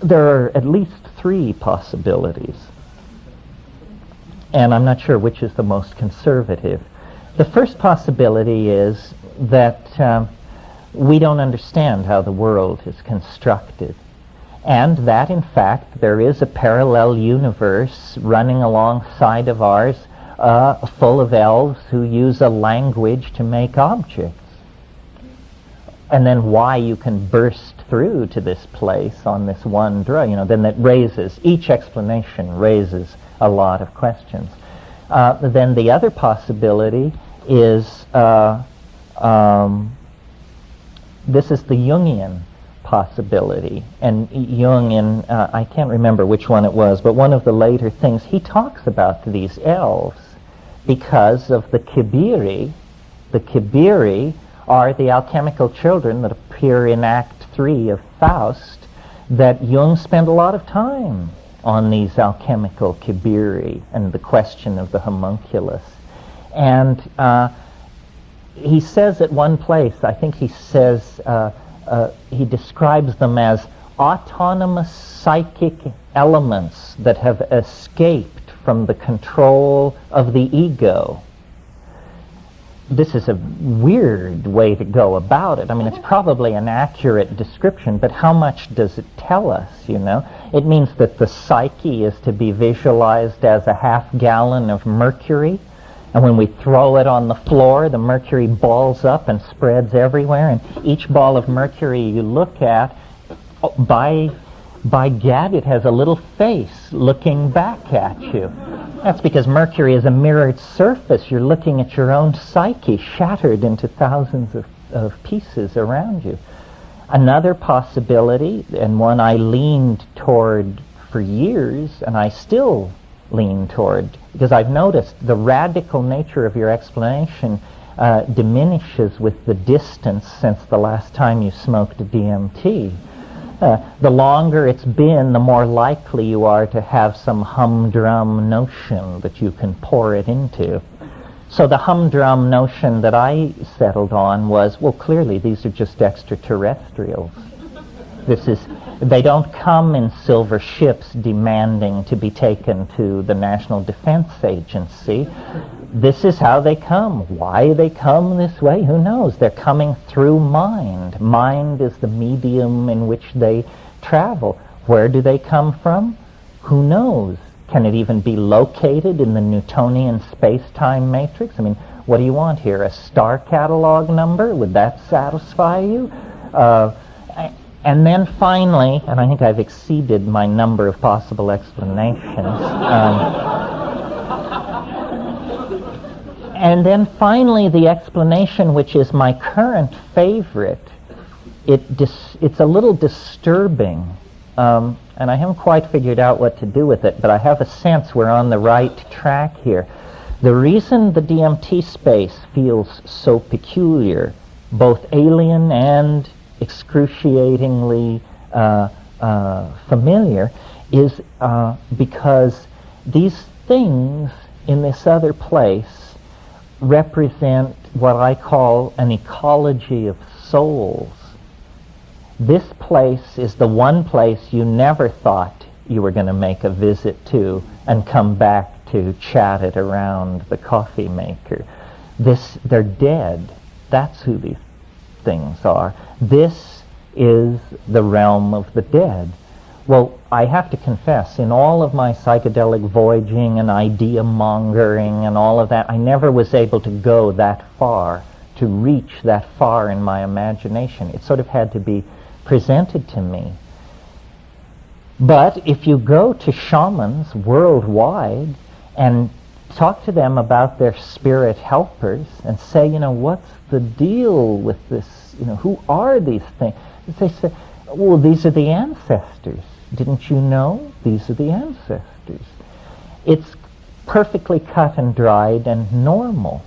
there are at least three possibilities, and I'm not sure which is the most conservative. The first possibility is that we don't understand how the world is constructed, and that in fact there is a parallel universe running alongside of ours, full of elves who use a language to make objects. And then why you can burst through to this place on this one drug, then that raises, each explanation raises a lot of questions. Then the other possibility is, this is the Jungian possibility. And Jung, I can't remember which one it was, but one of the later things, he talks about these elves because of the Kibiri. The Kibiri are the alchemical children that appear in Act 3 of Faust, that Jung spent a lot of time on these alchemical Kibiri and the question of the homunculus. And he says at one place, I think he says, he describes them as autonomous psychic elements that have escaped from the control of the ego. This is a weird way to go about it. I mean, it's probably an accurate description, but how much does it tell us, It means that the psyche is to be visualized as a half-gallon of mercury, and when we throw it on the floor, the mercury balls up and spreads everywhere, and each ball of mercury you look at, by gad, it has a little face looking back at you. That's because mercury is a mirrored surface. You're looking at your own psyche shattered into thousands of pieces around you. Another possibility, and one I leaned toward for years, and I still lean toward, because I've noticed the radical nature of your explanation diminishes with the distance since the last time you smoked DMT. The longer it's been, the more likely you are to have some humdrum notion that you can pour it into. So the humdrum notion that I settled on was, well, clearly these are just extraterrestrials. They don't come in silver ships demanding to be taken to the National Defense Agency. This is how they come. Why they come this way, who knows? They're coming through mind. Mind is the medium in which they travel. Where do they come from? Who knows? Can it even be located in the Newtonian space-time matrix? I mean, what do you want here? A star catalog number? Would that satisfy you? And then finally, and I think I've exceeded my number of possible explanations, and then finally the explanation, which is my current favorite, it's a little disturbing, and I haven't quite figured out what to do with it, but I have a sense we're on the right track here. The reason the DMT space feels so peculiar, both alien and excruciatingly familiar, is because these things in this other place represent what I call an ecology of souls. This place is the one place you never thought you were going to make a visit to and come back to chat it around the coffee maker. They're dead. That's who these things are. This is the realm of the dead. Well, I have to confess, in all of my psychedelic voyaging and idea mongering and all of that, I never was able to go that far, to reach that far in my imagination. It sort of had to be presented to me. But if you go to shamans worldwide and talk to them about their spirit helpers and say, what's the deal with this? Who are these things? They say, well, these are the ancestors. Didn't you know? These are the ancestors. It's perfectly cut and dried and normal.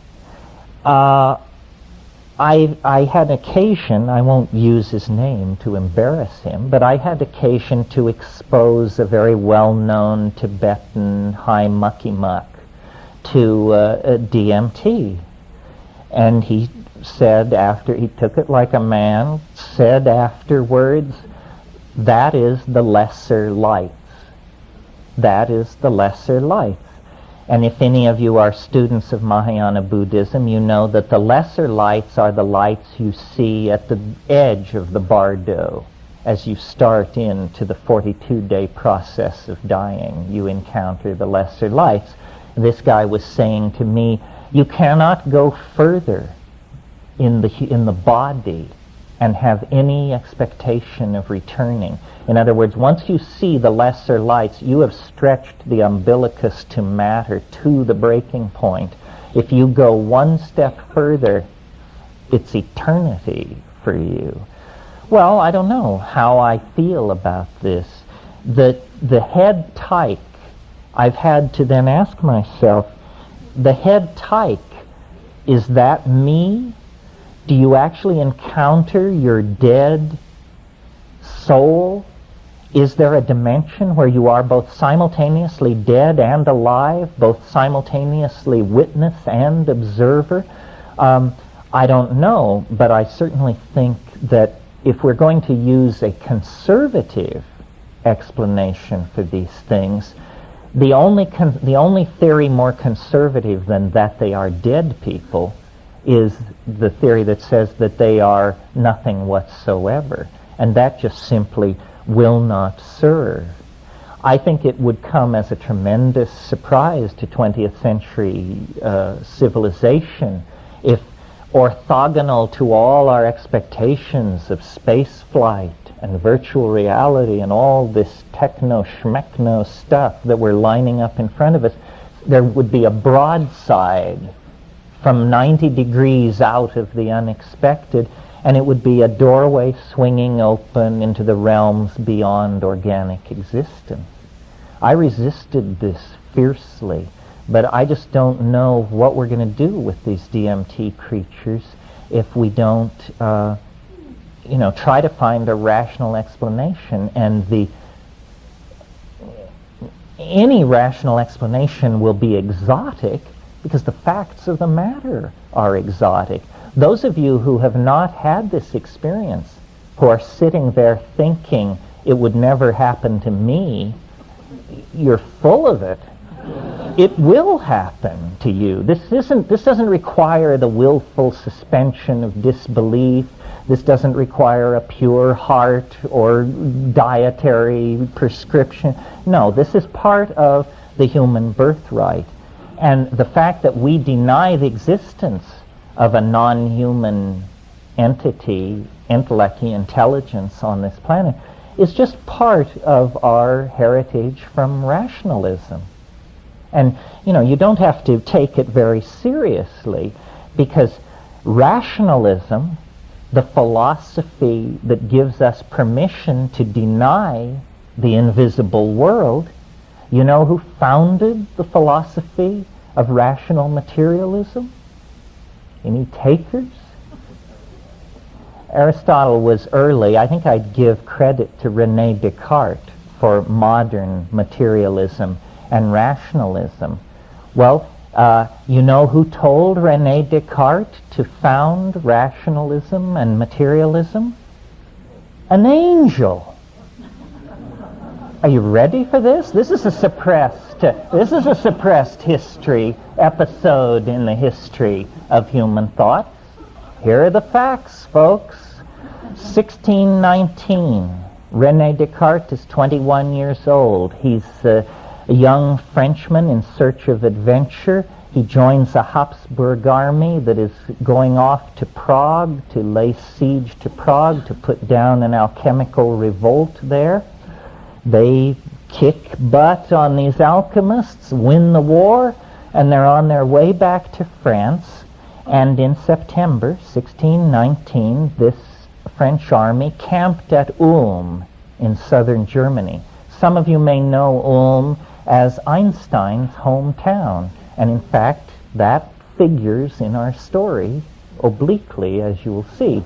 I had occasion, I won't use his name to embarrass him, but I had occasion to expose a very well-known Tibetan high mucky muck to DMT. And he said he took it like a man, said afterwards, That is the lesser lights. That is the lesser lights. And if any of you are students of Mahayana Buddhism, you know that the lesser lights are the lights you see at the edge of the bardo. As you start into the 42-day process of dying, you encounter the lesser lights. This guy was saying to me, you cannot go further in the body and have any expectation of returning. In other words, once you see the lesser lights, you have stretched the umbilicus to matter to the breaking point. If you go one step further, it's eternity for you. Well, I don't know how I feel about this. The head tyke, I've had to then ask myself, the head tyke, is that me? Do you actually encounter your dead soul? Is there a dimension where you are both simultaneously dead and alive, both simultaneously witness and observer? I don't know, but I certainly think that if we're going to use a conservative explanation for these things, the only theory more conservative than that they are dead people is the theory that says that they are nothing whatsoever. And that just simply will not serve. I think it would come as a tremendous surprise to 20th century civilization if, orthogonal to all our expectations of space flight and virtual reality and all this techno-schmechno stuff that we're lining up in front of us, there would be a broadside from 90 degrees out of the unexpected, and it would be a doorway swinging open into the realms beyond organic existence. I resisted this fiercely, but I just don't know what we're going to do with these DMT creatures if we don't, try to find a rational explanation. And any rational explanation will be exotic because the facts of the matter are exotic. Those of you who have not had this experience, who are sitting there thinking it would never happen to me, you're full of it. It will happen to you. This doesn't require the willful suspension of disbelief. This doesn't require a pure heart or dietary prescription. No, this is part of the human birthright. And the fact that we deny the existence of a non-human entity, intellectual intelligence on this planet, is just part of our heritage from rationalism. And, you don't have to take it very seriously, because rationalism, the philosophy that gives us permission to deny the invisible world, you know who founded the philosophy of rational materialism? Any takers? Aristotle was early. I think I'd give credit to René Descartes for modern materialism and rationalism. Well, you know who told René Descartes to found rationalism and materialism? An angel. Are you ready for this? This is a suppressed history episode in the history of human thought. Here are the facts, folks. 1619. René Descartes is 21 years old. He's a young Frenchman in search of adventure. He joins a Habsburg army that is going off to Prague to lay siege to Prague, to put down an alchemical revolt there. They kick butt on these alchemists, win the war, and they're on their way back to France. And in September 1619, this French army camped at Ulm in southern Germany. Some of you may know Ulm as Einstein's hometown, and in fact that figures in our story obliquely, as you will see.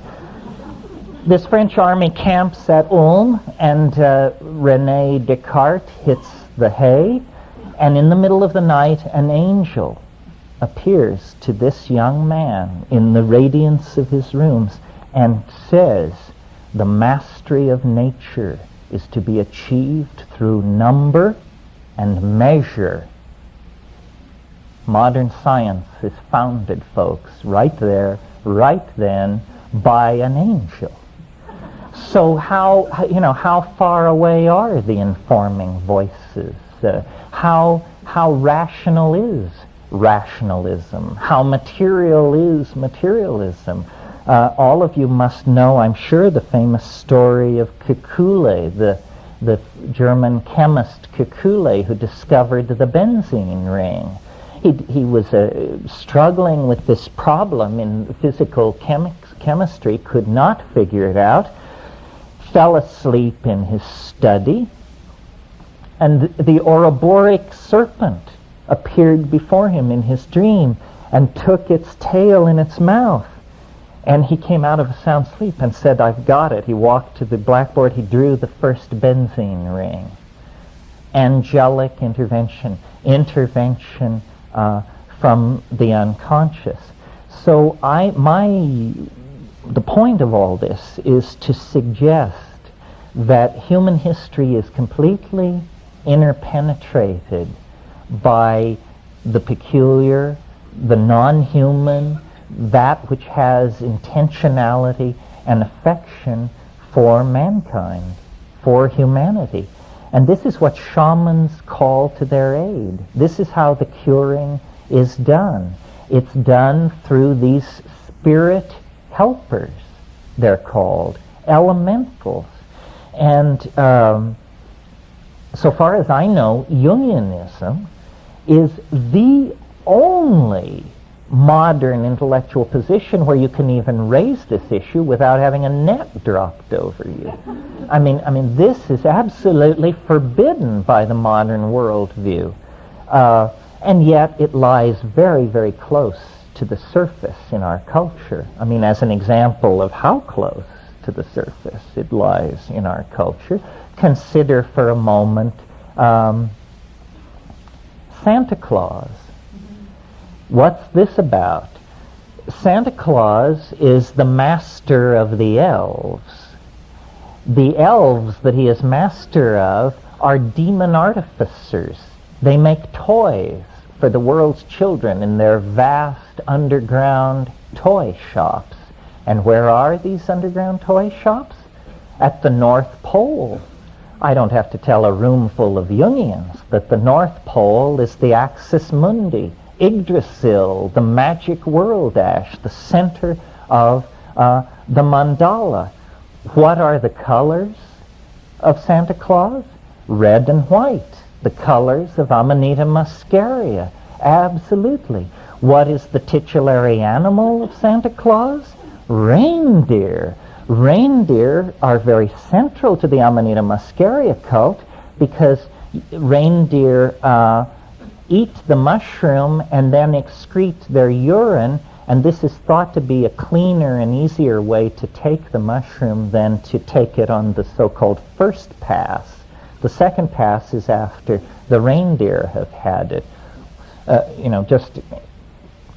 This French army camps at Ulm, and René Descartes hits the hay, and in the middle of the night an angel appears to this young man in the radiance of his rooms and says, "The mastery of nature is to be achieved through number and measure. Modern science is founded, folks, right there, right then, by an angel. So how far away are the informing voices? How rational is rationalism? How material is materialism? All of you must know, I'm sure, the famous story of Kekule, the German chemist Kekule, who discovered the benzene ring. He was struggling with this problem in physical chemistry, could not figure it out, fell asleep in his study, and the Ouroboros serpent appeared before him in his dream and took its tail in its mouth. And he came out of a sound sleep and said, "I've got it." He walked to the blackboard, he drew the first benzene ring. Angelic intervention from the unconscious. So the point of all this is to suggest that human history is completely interpenetrated by the peculiar, the non-human, that which has intentionality and affection for mankind, for humanity. And this is what shamans call to their aid. This is how the curing is done. It's done through these spirit helpers, they're called, elementals. And so far as I know, Jungianism is the only modern intellectual position where you can even raise this issue without having a net dropped over you. I mean, this is absolutely forbidden by the modern worldview. And yet it lies very, very close to the surface in our culture. I mean, as an example of how close to the surface it lies in our culture, consider for a moment Santa Claus. What's this about? Santa Claus is the master of the elves. The elves that he is master of are demon artificers. They make toys for the world's children in their vast underground toy shops. And where are these underground toy shops? At the North Pole. I don't have to tell a room full of Jungians that the North Pole is the axis mundi, Yggdrasil, the magic world ash, the center of the mandala. What are the colors of Santa Claus? Red and white, the colors of Amanita muscaria, absolutely. What is the titulary animal of Santa Claus? Reindeer. Reindeer are very central to the Amanita muscaria cult because reindeer eat the mushroom and then excrete their urine, and this is thought to be a cleaner and easier way to take the mushroom than to take it on the so-called first pass. The second pass is after the reindeer have had it. Just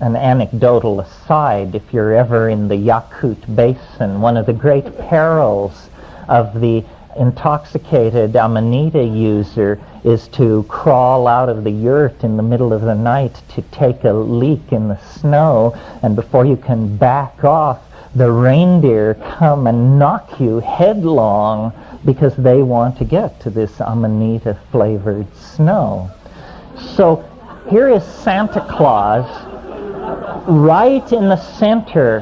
an anecdotal aside, if you're ever in the Yakut Basin, one of the great perils of the intoxicated Amanita user is to crawl out of the yurt in the middle of the night to take a leak in the snow, and before you can back off, the reindeer come and knock you headlong because they want to get to this Amanita-flavored snow. So here is Santa Claus right in the center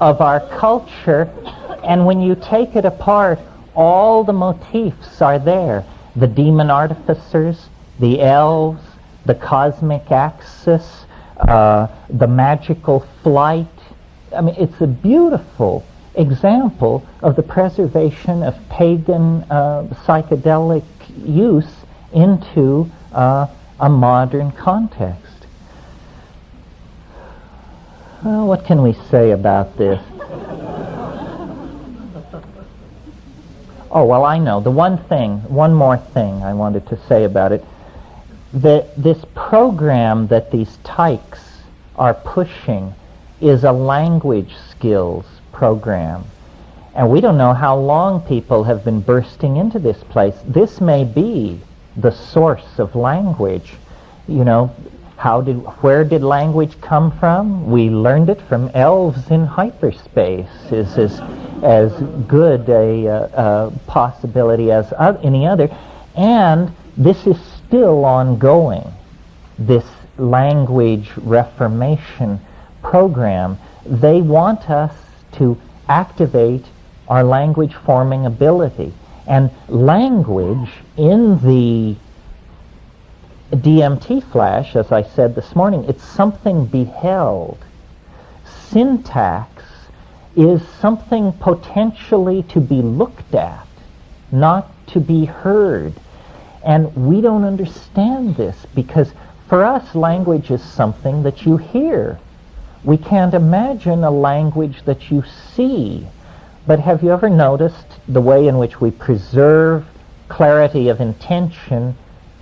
of our culture, and when you take it apart, all the motifs are there. The demon artificers, the elves, the cosmic axis, the magical flight. I mean, it's a beautiful example of the preservation of pagan psychedelic use into a modern context. Well, what can we say about this? Oh, well, I know. One more thing I wanted to say about it. This program that these tykes are pushing is a language skills program. And we don't know how long people have been bursting into this place. This may be the source of language. You know, where did language come from? We learned it from elves in hyperspace. Is as good a possibility as any other. And this is still ongoing, this language reformation program. They want us to activate our language forming ability. And language in the DMT flash, as I said this morning, it's something beheld. Syntax is something potentially to be looked at, not to be heard. And we don't understand this because for us, language is something that you hear. We can't imagine a language that you see. But have you ever noticed the way in which we preserve clarity of intention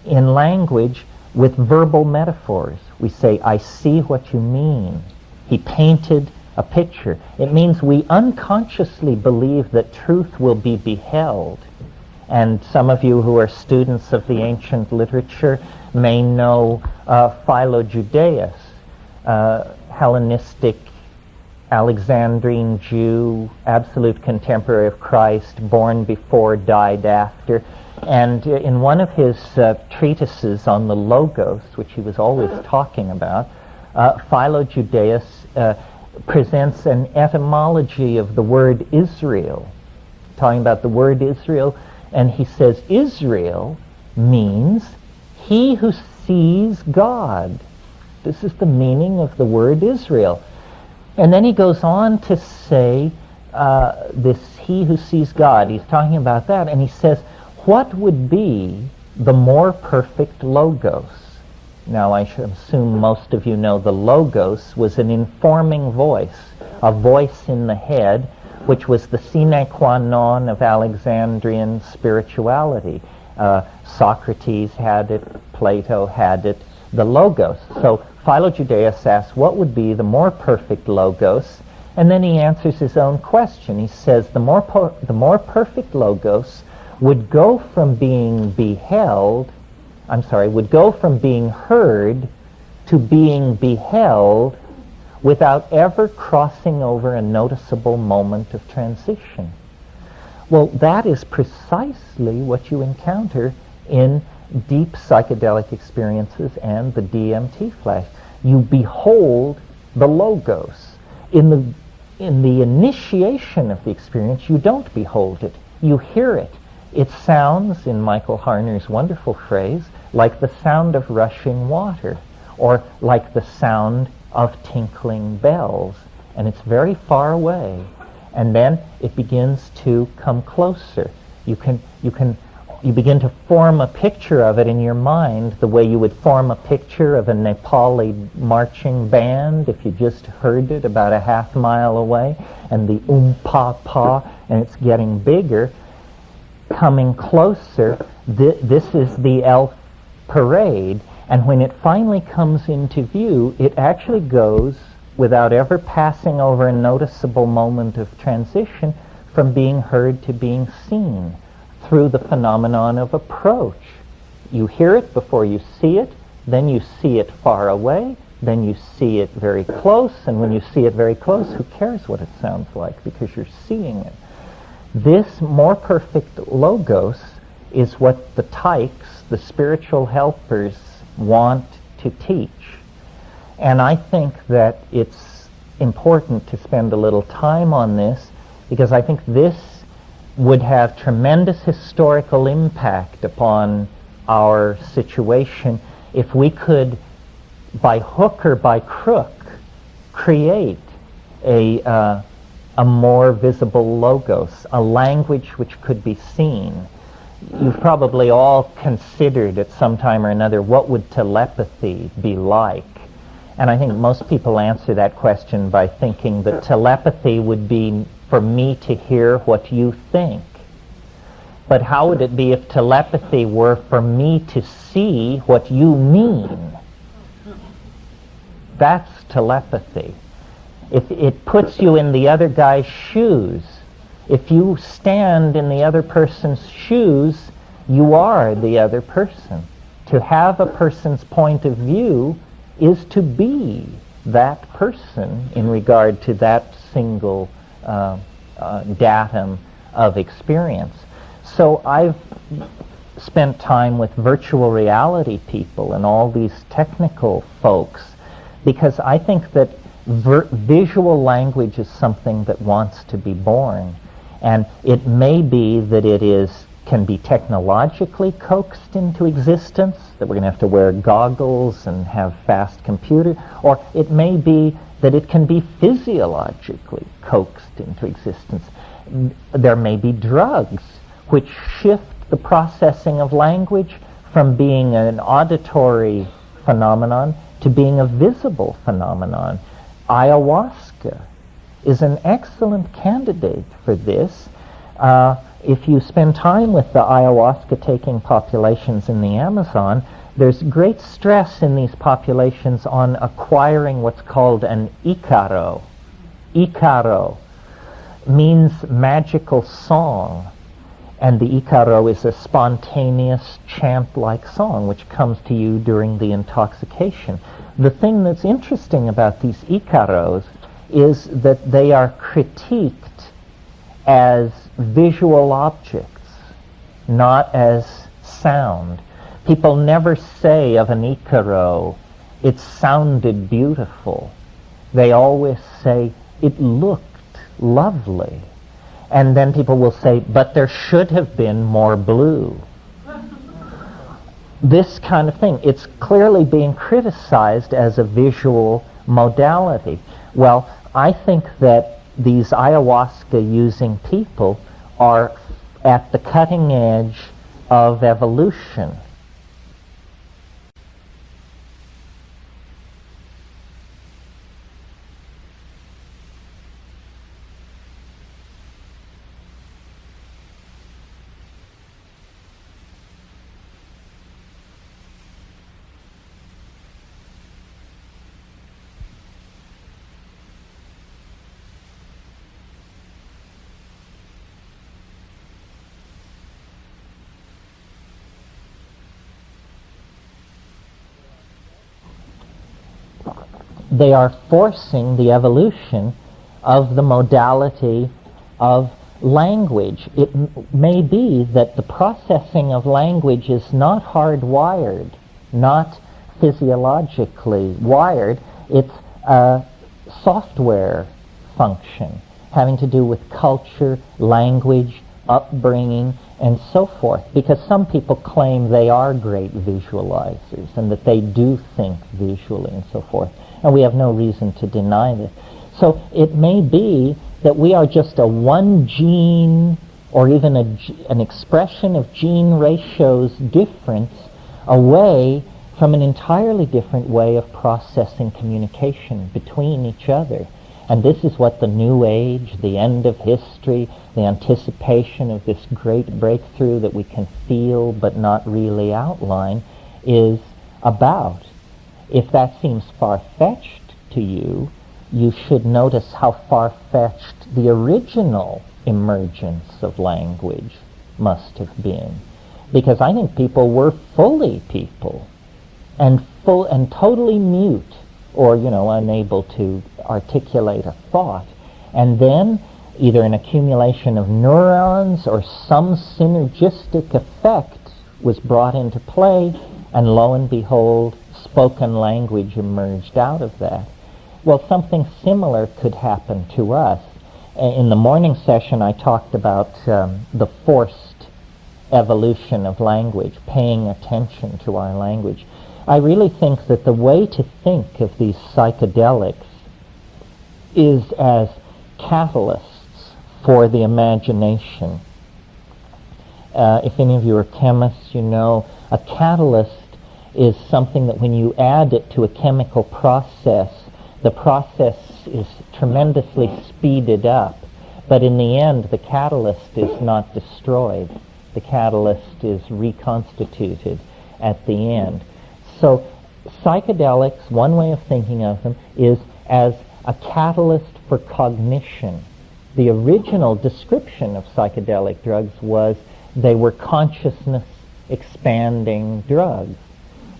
in language with verbal metaphors? We say, I see what you mean. He painted a picture. It means we unconsciously believe that truth will be beheld. And some of you who are students of the ancient literature may know Philo-Judaeus, Hellenistic Alexandrine Jew, absolute contemporary of Christ, born before, died after. And in one of his treatises on the Logos, which he was always talking about, Philo-Judaeus presents an etymology of the word Israel, talking about the word Israel, and he says Israel means he who sees God. This is the meaning of the word Israel. And then he goes on to say this he who sees God. He's talking about that, and he says, what would be the more perfect Logos? Now, I should assume most of you know the Logos was an informing voice, a voice in the head, which was the sine qua non of Alexandrian spirituality. Socrates had it, Plato had it, the Logos. So Philo-Judaeus asks, what would be the more perfect Logos? And then he answers his own question. He says, the more perfect Logos would go from being would go from being heard to being beheld without ever crossing over a noticeable moment of transition. Well, that is precisely what you encounter in deep psychedelic experiences and the DMT flash. You behold the Logos. In the initiation of the experience, you don't behold it. You hear it. It sounds, in Michael Harner's wonderful phrase, like the sound of rushing water, or like the sound of tinkling bells, and it's very far away. And then it begins to come closer. You begin to form a picture of it in your mind the way you would form a picture of a Nepali marching band if you just heard it about a half mile away, and the pa, and it's getting bigger, coming closer. This is the elf parade, and when it finally comes into view, it actually goes, without ever passing over a noticeable moment of transition, from being heard to being seen through the phenomenon of approach. You hear it before you see it, then you see it far away, then you see it very close, and when you see it very close, who cares what it sounds like, because you're seeing it. This more perfect Logos is what the tykes, the spiritual helpers, want to teach. And I think that it's important to spend a little time on this, because I think this would have tremendous historical impact upon our situation if we could, by hook or by crook, create a more visible Logos, a language which could be seen. You've probably all considered at some time or another, what would telepathy be like? And I think most people answer that question by thinking that telepathy would be for me to hear what you think. But how would it be if telepathy were for me to see what you mean? That's telepathy. If it puts you in the other guy's shoes, If you stand in the other person's shoes, you are the other person. To have a person's point of view is to be that person in regard to that single datum of experience. So I've spent time with virtual reality people and all these technical folks because I think that visual language is something that wants to be born. And it may be that can be technologically coaxed into existence, that we're going to have to wear goggles and have fast computer, or it may be that it can be physiologically coaxed into existence. There may be drugs which shift the processing of language from being an auditory phenomenon to being a visible phenomenon. Ayahuasca is an excellent candidate for this. If you spend time with the ayahuasca-taking populations in the Amazon, there's great stress in these populations on acquiring what's called an icaro. Icaro means magical song, and the icaro is a spontaneous chant-like song which comes to you during the intoxication. The thing that's interesting about these icaros is that they are critiqued as visual objects, not as sound. People never say of an icaro, it sounded beautiful. They always say, it looked lovely. And then people will say, but there should have been more blue. This kind of thing. It's clearly being criticized as a visual modality. Well, I think that these ayahuasca-using people are at the cutting edge of evolution. They are forcing the evolution of the modality of language. It may be that the processing of language is not hardwired, not physiologically wired. It's a software function having to do with culture, language, upbringing, and so forth. Because some people claim they are great visualizers and that they do think visually and so forth. And we have no reason to deny this. So it may be that we are just a one gene or even an expression of gene ratio's difference away from an entirely different way of processing communication between each other. And this is what the New Age, the end of history, the anticipation of this great breakthrough that we can feel but not really outline is about. If that seems far-fetched to you, you should notice how far-fetched the original emergence of language must have been. Because I think people were fully people and totally mute or, unable to articulate a thought. And then either an accumulation of neurons or some synergistic effect was brought into play, and lo and behold, spoken language emerged out of that. Well, something similar could happen to us. In the morning session, I talked about the forced evolution of language, paying attention to our language. I really think that the way to think of these psychedelics is as catalysts for the imagination. If any of you are chemists, you know a catalyst is something that when you add it to a chemical process, the process is tremendously speeded up. But in the end, the catalyst is not destroyed. The catalyst is reconstituted at the end. So psychedelics, one way of thinking of them, is as a catalyst for cognition. the original description of psychedelic drugs was they were consciousness expanding drugs.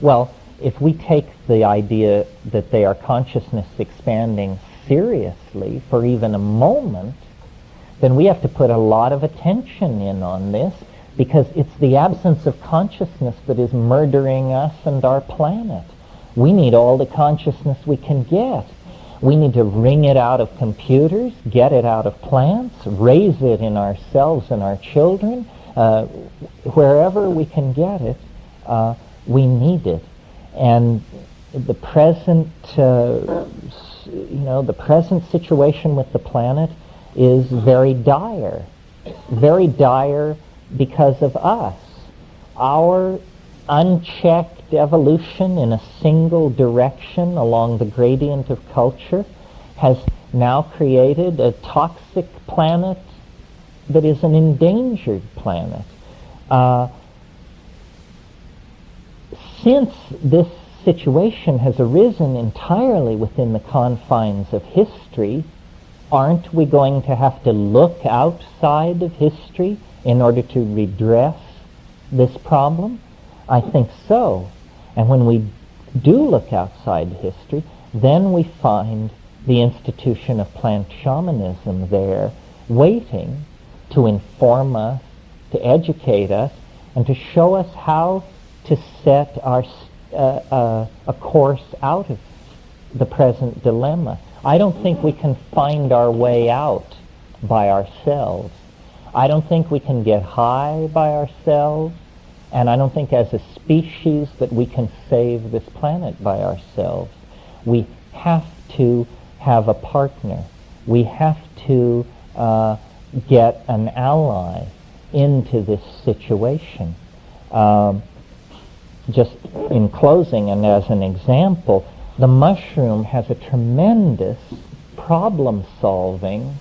Well, if we take the idea that they are consciousness expanding seriously for even a moment, then we have to put a lot of attention in on this, because it's the absence of consciousness that is murdering us and our planet. We need all the consciousness we can get. We need to wring it out of computers, get it out of plants, raise it in ourselves and our children. Wherever we can get it, we need it. And the present, the present situation with the planet is very dire because of us. Our unchecked evolution in a single direction along the gradient of culture has now created a toxic planet that is an endangered planet. Since this situation has arisen entirely within the confines of history, aren't we going to have to look outside of history in order to redress this problem? I think so. And when we do look outside history, then we find the institution of plant shamanism there, waiting to inform us, to educate us, and to show us how to set our a course out of the present dilemma. I don't think we can find our way out by ourselves. I don't think we can get high by ourselves, and I don't think as a species that we can save this planet by ourselves. We have to have a partner. We have to get an ally into this situation. Just in closing, and as an example, the mushroom has a tremendous problem-solving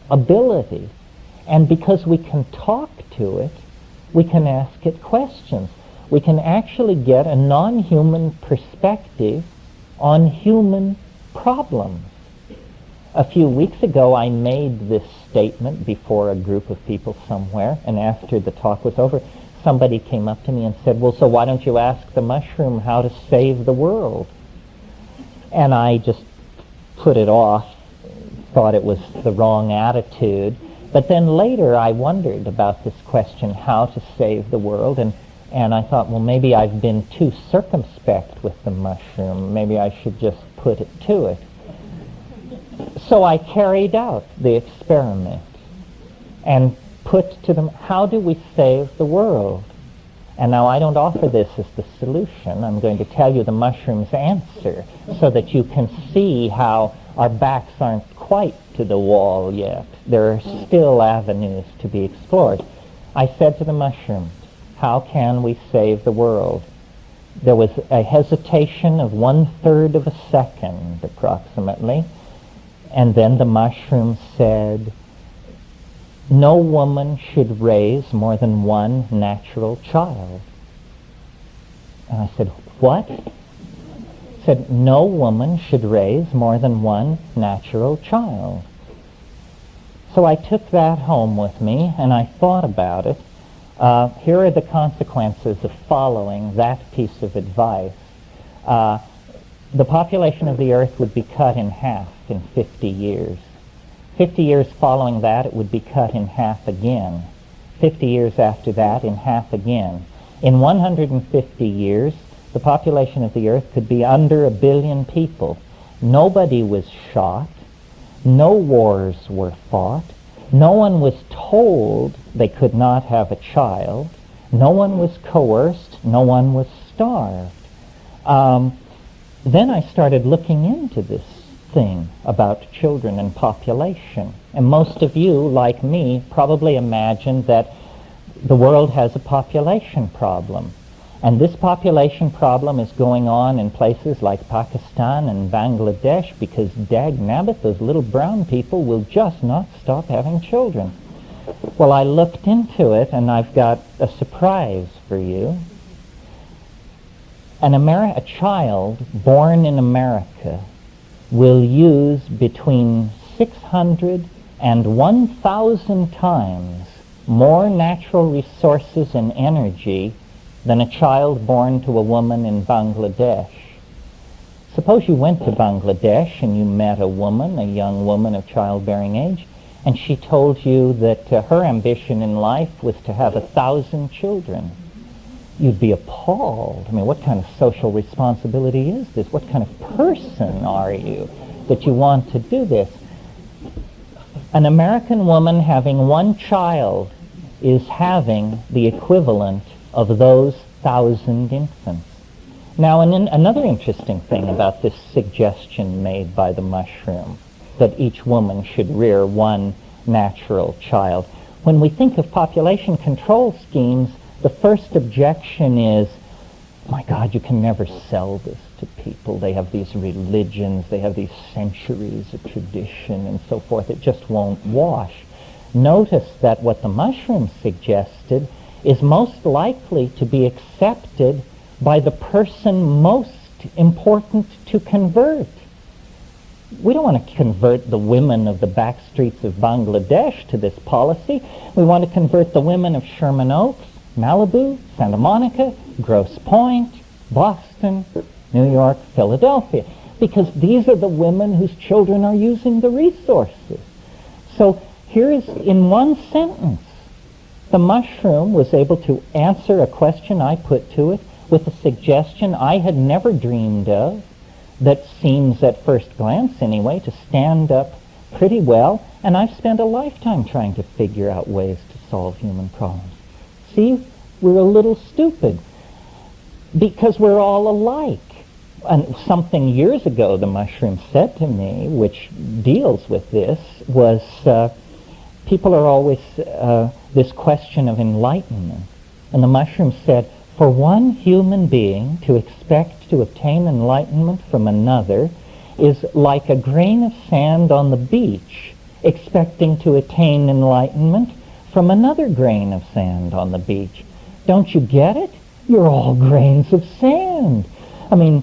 ability. And because we can talk to it, we can ask it questions. We can actually get a non-human perspective on human problems. A few weeks ago, I made this statement before a group of people somewhere, and after the talk was over, somebody came up to me and said, well, so why don't you ask the mushroom how to save the world? And I just put it off, thought it was the wrong attitude. But then later I wondered about this question, how to save the world, and I thought, well, maybe I've been too circumspect with the mushroom. Maybe I should just put it to it. So I carried out the experiment and put to them, how do we save the world? And now I don't offer this as the solution. I'm going to tell you the mushroom's answer so that you can see how our backs aren't quite to the wall yet. There are still avenues to be explored. I said to the mushroom, how can we save the world? There was a hesitation of 1/3 of a second, approximately, and then the mushroom said, no woman should raise more than one natural child. And I said, what? It said, no woman should raise more than one natural child. So I took that home with me, and I thought about it. Here are the consequences of following that piece of advice. The population of the Earth would be cut in half in 50 years. 50 years following that, it would be cut in half again. 50 years after that, in half again. In 150 years, the population of the Earth could be under 1 billion people. Nobody was shot. No wars were fought. No one was told they could not have a child. No one was coerced. No one was starved. Then I started looking into this thing about children and population. And most of you, like me, probably imagine that the world has a population problem. And this population problem is going on in places like Pakistan and Bangladesh because, dag-nabbit, those little brown people will just not stop having children. Well, I looked into it, and I've got a surprise for you. A child born in America will use between 600 and 1,000 times more natural resources and energy than a child born to a woman in Bangladesh. Suppose you went to Bangladesh and you met a woman, a young woman of childbearing age, and she told you that her ambition in life was to have 1,000 children. You'd be appalled. I mean, what kind of social responsibility is this? What kind of person are you that you want to do this? An American woman having one child is having the equivalent of those 1,000 infants. Now, another interesting thing about this suggestion made by the mushroom, that each woman should rear one natural child. When we think of population control schemes, the first objection is, my God, you can never sell this to people. They have these religions, they have these centuries of tradition and so forth. It just won't wash. Notice that what the mushroom suggested is most likely to be accepted by the person most important to convert. We don't want to convert the women of the back streets of Bangladesh to this policy. We want to convert the women of Sherman Oaks, Malibu, Santa Monica, Grosse Pointe, Boston, New York, Philadelphia, because these are the women whose children are using the resources. So here is, in one sentence, the mushroom was able to answer a question I put to it with a suggestion I had never dreamed of, that seems at first glance anyway to stand up pretty well, and I've spent a lifetime trying to figure out ways to solve human problems. See, we're a little stupid because we're all alike. And something years ago the mushroom said to me, which deals with this, was people are always this question of enlightenment. And the mushroom said, for one human being to expect to obtain enlightenment from another is like a grain of sand on the beach expecting to attain enlightenment from another grain of sand on the beach. Don't you get it? You're all grains of sand. I mean,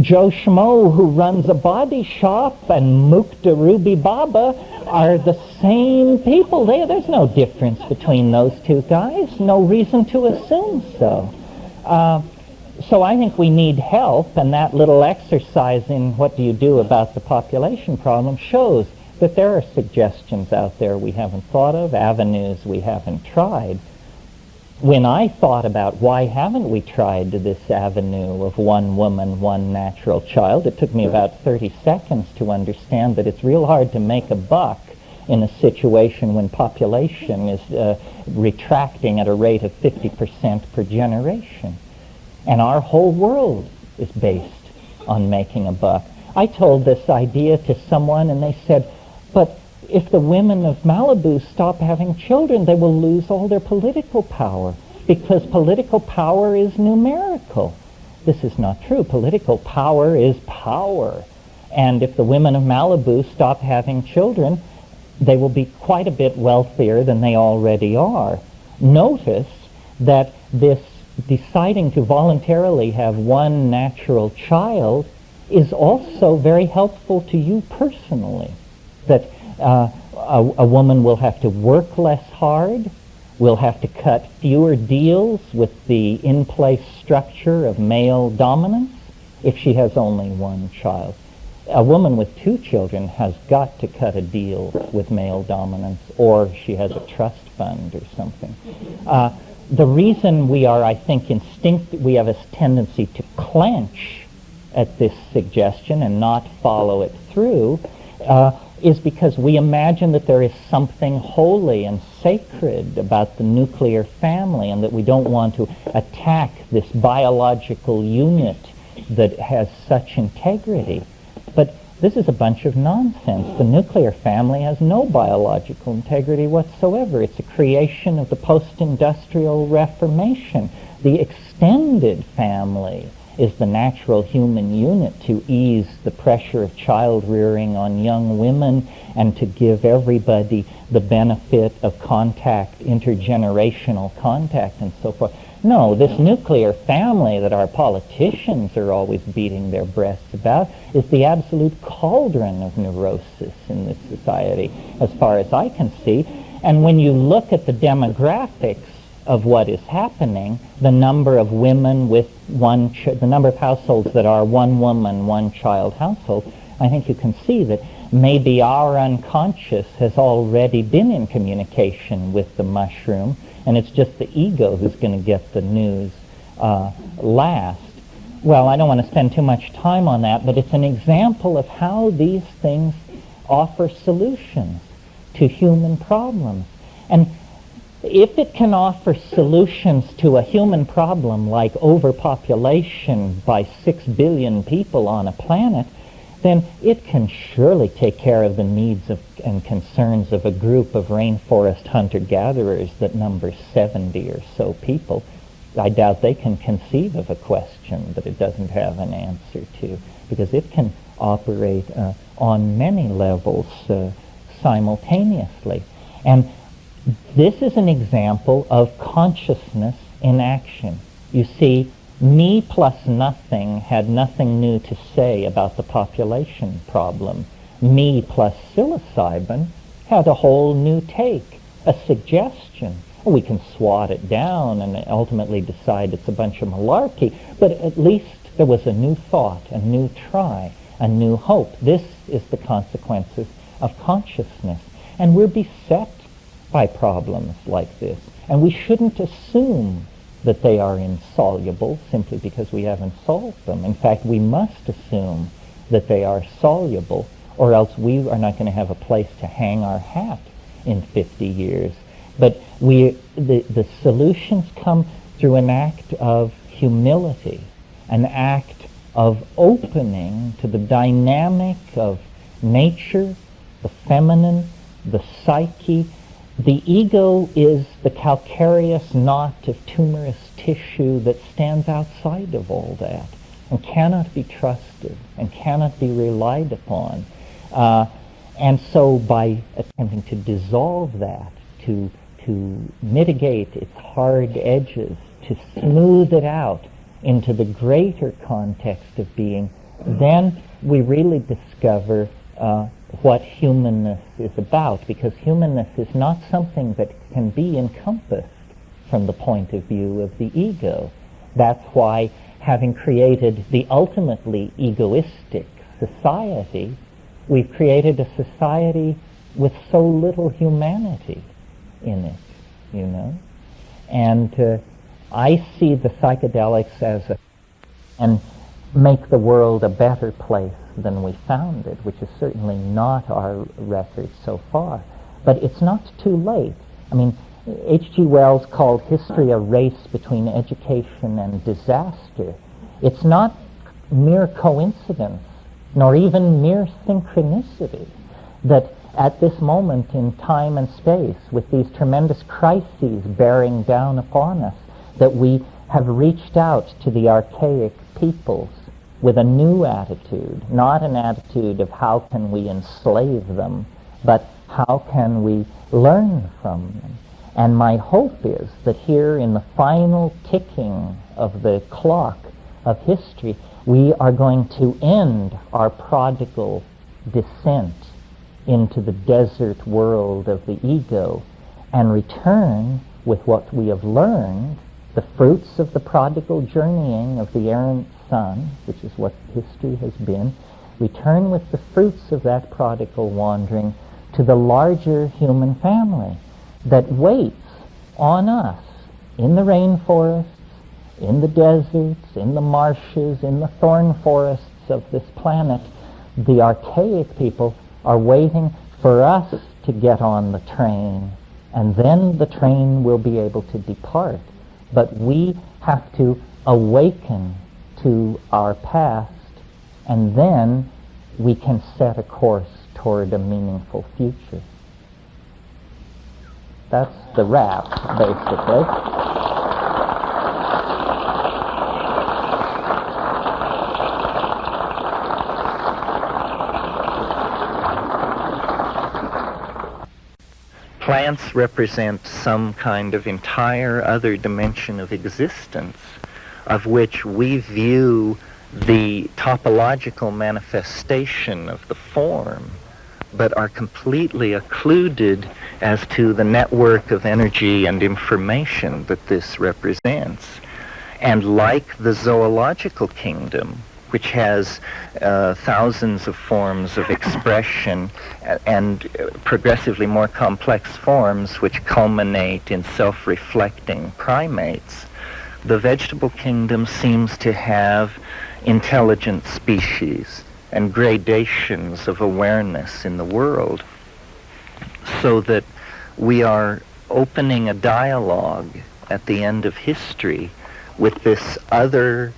Joe Schmo, who runs a body shop, and Mukta Ruby Baba are the same people. There's no difference between those two guys. No reason to assume so. So I think we need help, and that little exercise in what do you do about the population problem shows that there are suggestions out there we haven't thought of, avenues we haven't tried. When I thought about why haven't we tried this avenue of one woman, one natural child, it took me about 30 seconds to understand that it's real hard to make a buck in a situation when population is retracting at a rate of 50% per generation. And our whole world is based on making a buck. I told this idea to someone and they said, but if the women of Malibu stop having children, they will lose all their political power, because political power is numerical. This is not true. Political power is power. And if the women of Malibu stop having children, they will be quite a bit wealthier than they already are. Notice that this deciding to voluntarily have one natural child is also very helpful to you personally. That a woman will have to work less hard, will have to cut fewer deals with the in-place structure of male dominance if she has only one child. A woman with two children has got to cut a deal with male dominance, or she has a trust fund or something. The reason we are, I think, we have a tendency to clench at this suggestion and not follow it through is because we imagine that there is something holy and sacred about the nuclear family and that we don't want to attack this biological unit that has such integrity. But this is a bunch of nonsense. The nuclear family has no biological integrity whatsoever. It's a creation of the post-industrial Reformation. The extended family is the natural human unit to ease the pressure of child rearing on young women and to give everybody the benefit of contact, intergenerational contact and so forth. No, this nuclear family that our politicians are always beating their breasts about is the absolute cauldron of neurosis in this society, as far as I can see. And when you look at the demographics of what is happening, the number of women with the number of households that are one woman, one child household, I think you can see that maybe our unconscious has already been in communication with the mushroom, and it's just the ego who's going to get the news last. Well, I don't want to spend too much time on that, but it's an example of how these things offer solutions to human problems. And if it can offer solutions to a human problem like overpopulation by 6 billion people on a planet, then it can surely take care of the needs and concerns of a group of rainforest hunter-gatherers that number 70 or so people. I doubt they can conceive of a question that it doesn't have an answer to, because it can operate on many levels simultaneously. And this is an example of consciousness in action. You see, me plus nothing had nothing new to say about the population problem. Me plus psilocybin had a whole new take, a suggestion. We can swat it down and ultimately decide it's a bunch of malarkey, but at least there was a new thought, a new try, a new hope. This is the consequences of consciousness. And we're beset by problems like this. And we shouldn't assume that they are insoluble simply because we haven't solved them. In fact, we must assume that they are soluble, or else we are not going to have a place to hang our hat in 50 years. But the solutions come through an act of humility, an act of opening to the dynamic of nature, the feminine, the psyche. The ego is the calcareous knot of tumorous tissue that stands outside of all that and cannot be trusted and cannot be relied upon. And so by attempting to dissolve that, to mitigate its hard edges, to smooth it out into the greater context of being, then we really discover what humanness is about, because humanness is not something that can be encompassed from the point of view of the ego. That's why, having created the ultimately egoistic society, we've created a society with so little humanity in it, you know. And I see the psychedelics as and make the world a better place than we found it, which is certainly not our record so far. But it's not too late. I mean, H.G. Wells called history a race between education and disaster. It's not mere coincidence, nor even mere synchronicity, that at this moment in time and space, with these tremendous crises bearing down upon us, that we have reached out to the archaic peoples with a new attitude, not an attitude of how can we enslave them, but how can we learn from them. And my hope is that here in the final ticking of the clock of history, we are going to end our prodigal descent into the desert world of the ego and return with what we have learned, the fruits of the prodigal journeying of the errant son, which is what history has been, return with the fruits of that prodigal wandering to the larger human family that waits on us in the rainforests, in the deserts, in the marshes, in the thorn forests of this planet. The archaic people are waiting for us to get on the train, and then the train will be able to depart. But we have to awaken to our past, and then we can set a course toward a meaningful future. That's the wrap, basically. plants represent some kind of entire other dimension of existence, of which we view the topological manifestation of the form, but are completely occluded as to the network of energy and information that this represents. And like the zoological kingdom, which has thousands of forms of expression and progressively more complex forms which culminate in self-reflecting primates, the vegetable kingdom seems to have intelligent species and gradations of awareness in the world, so that we are opening a dialogue at the end of history with this other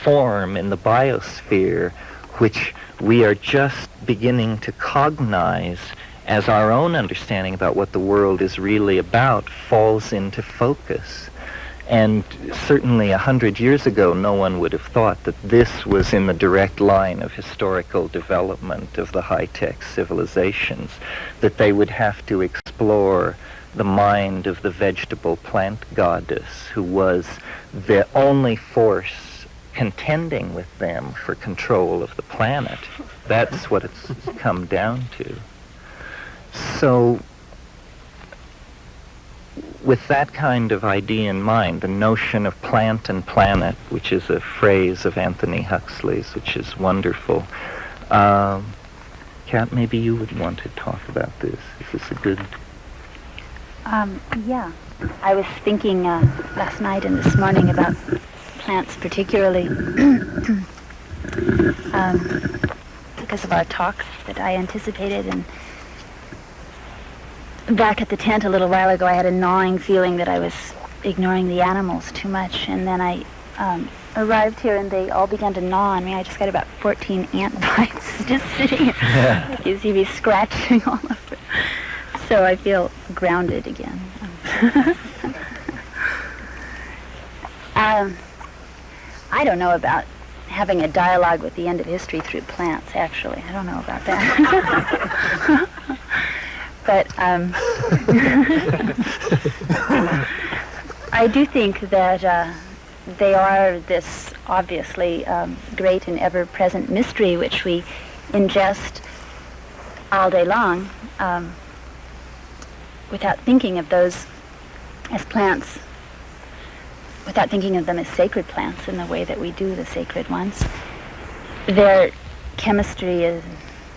form in the biosphere, which we are just beginning to cognize as our own understanding about what the world is really about falls into focus. And certainly 100 years ago, no one would have thought that this was in the direct line of historical development of the high-tech civilizations, that they would have to explore the mind of the vegetable plant goddess, who was the only force contending with them for control of the planet. That's what it's come down to. So, with that kind of idea in mind, the notion of plant and planet, which is a phrase of Anthony Huxley's, which is wonderful. Kat, maybe you would want to talk about this. Is this a good... Yeah. I was thinking last night and this morning about plants particularly because of our talk that I anticipated, and back at the tent a little while ago I had a gnawing feeling that I was ignoring the animals too much, and then I arrived here and they all began to gnaw on me. I just got about 14 ant bites just sitting here. Yeah. You see me scratching all over. So I feel grounded again. I don't know about having a dialogue with the end of history through plants, actually. I don't know about that. But I do think that they are this obviously great and ever-present mystery which we ingest all day long without thinking of those as plants, without thinking of them as sacred plants in the way that we do the sacred ones. Their chemistry is,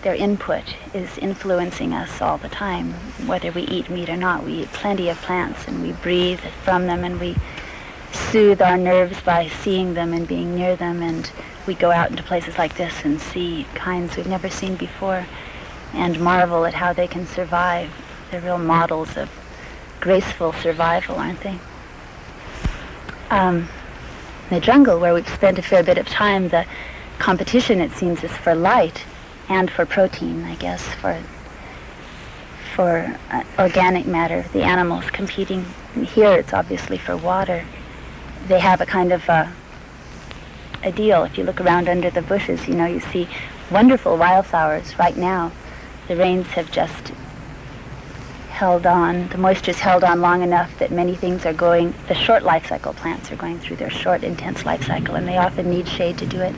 their input is influencing us all the time, whether we eat meat or not. We eat plenty of plants and we breathe from them, and we soothe our nerves by seeing them and being near them, and we go out into places like this and see kinds we've never seen before and marvel at how they can survive. They're real models of graceful survival, aren't they? The jungle, where we've spent a fair bit of time, the competition, it seems, is for light and for protein, I guess, for organic matter. The animals competing. Here it's obviously for water. They have a kind of a deal. If you look around under the bushes, you know, you see wonderful wildflowers right now. The rains have just held on, the moisture's held on long enough that many things are going, the short life cycle plants are going through their short, intense life cycle, and they often need shade to do it.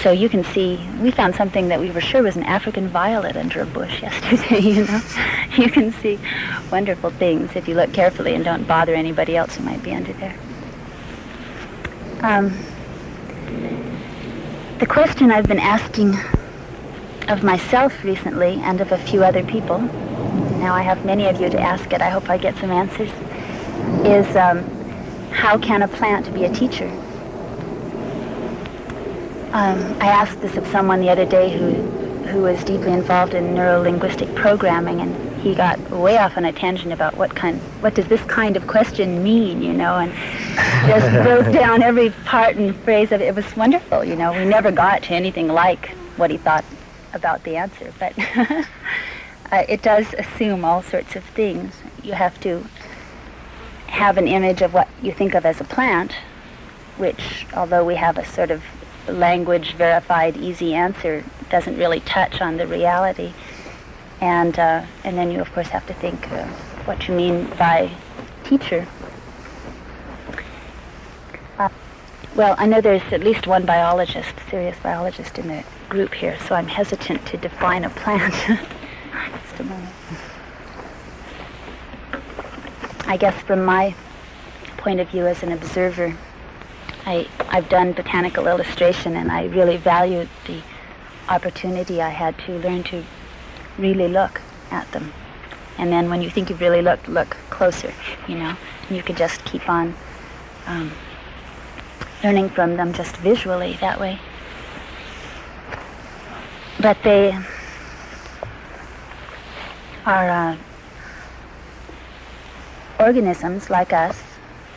So you can see, we found something that we were sure was an African violet under a bush yesterday, you know. You can see wonderful things if you look carefully and don't bother anybody else who might be under there. The question I've been asking of myself recently and of a few other people, now I have many of you to ask it, I hope I get some answers, is how can a plant be a teacher? I asked this of someone the other day who was deeply involved in neuro-linguistic programming, and he got way off on a tangent about what does this kind of question mean, you know, and just broke down every part and phrase of it. It was wonderful, you know. We never got to anything like what he thought about the answer, but it does assume all sorts of things. You have to have an image of what you think of as a plant, which, although we have a sort of language-verified, easy answer, doesn't really touch on the reality. And then you, of course, have to think what you mean by teacher. Well, I know there's at least one biologist, serious biologist in the group here, so I'm hesitant to define a plant. Just a moment. I guess from my point of view as an observer, I've done botanical illustration, and I really valued the opportunity I had to learn to really look at them. And then when you think you've really looked, look closer, and you could just keep on learning from them just visually that way. But they are organisms like us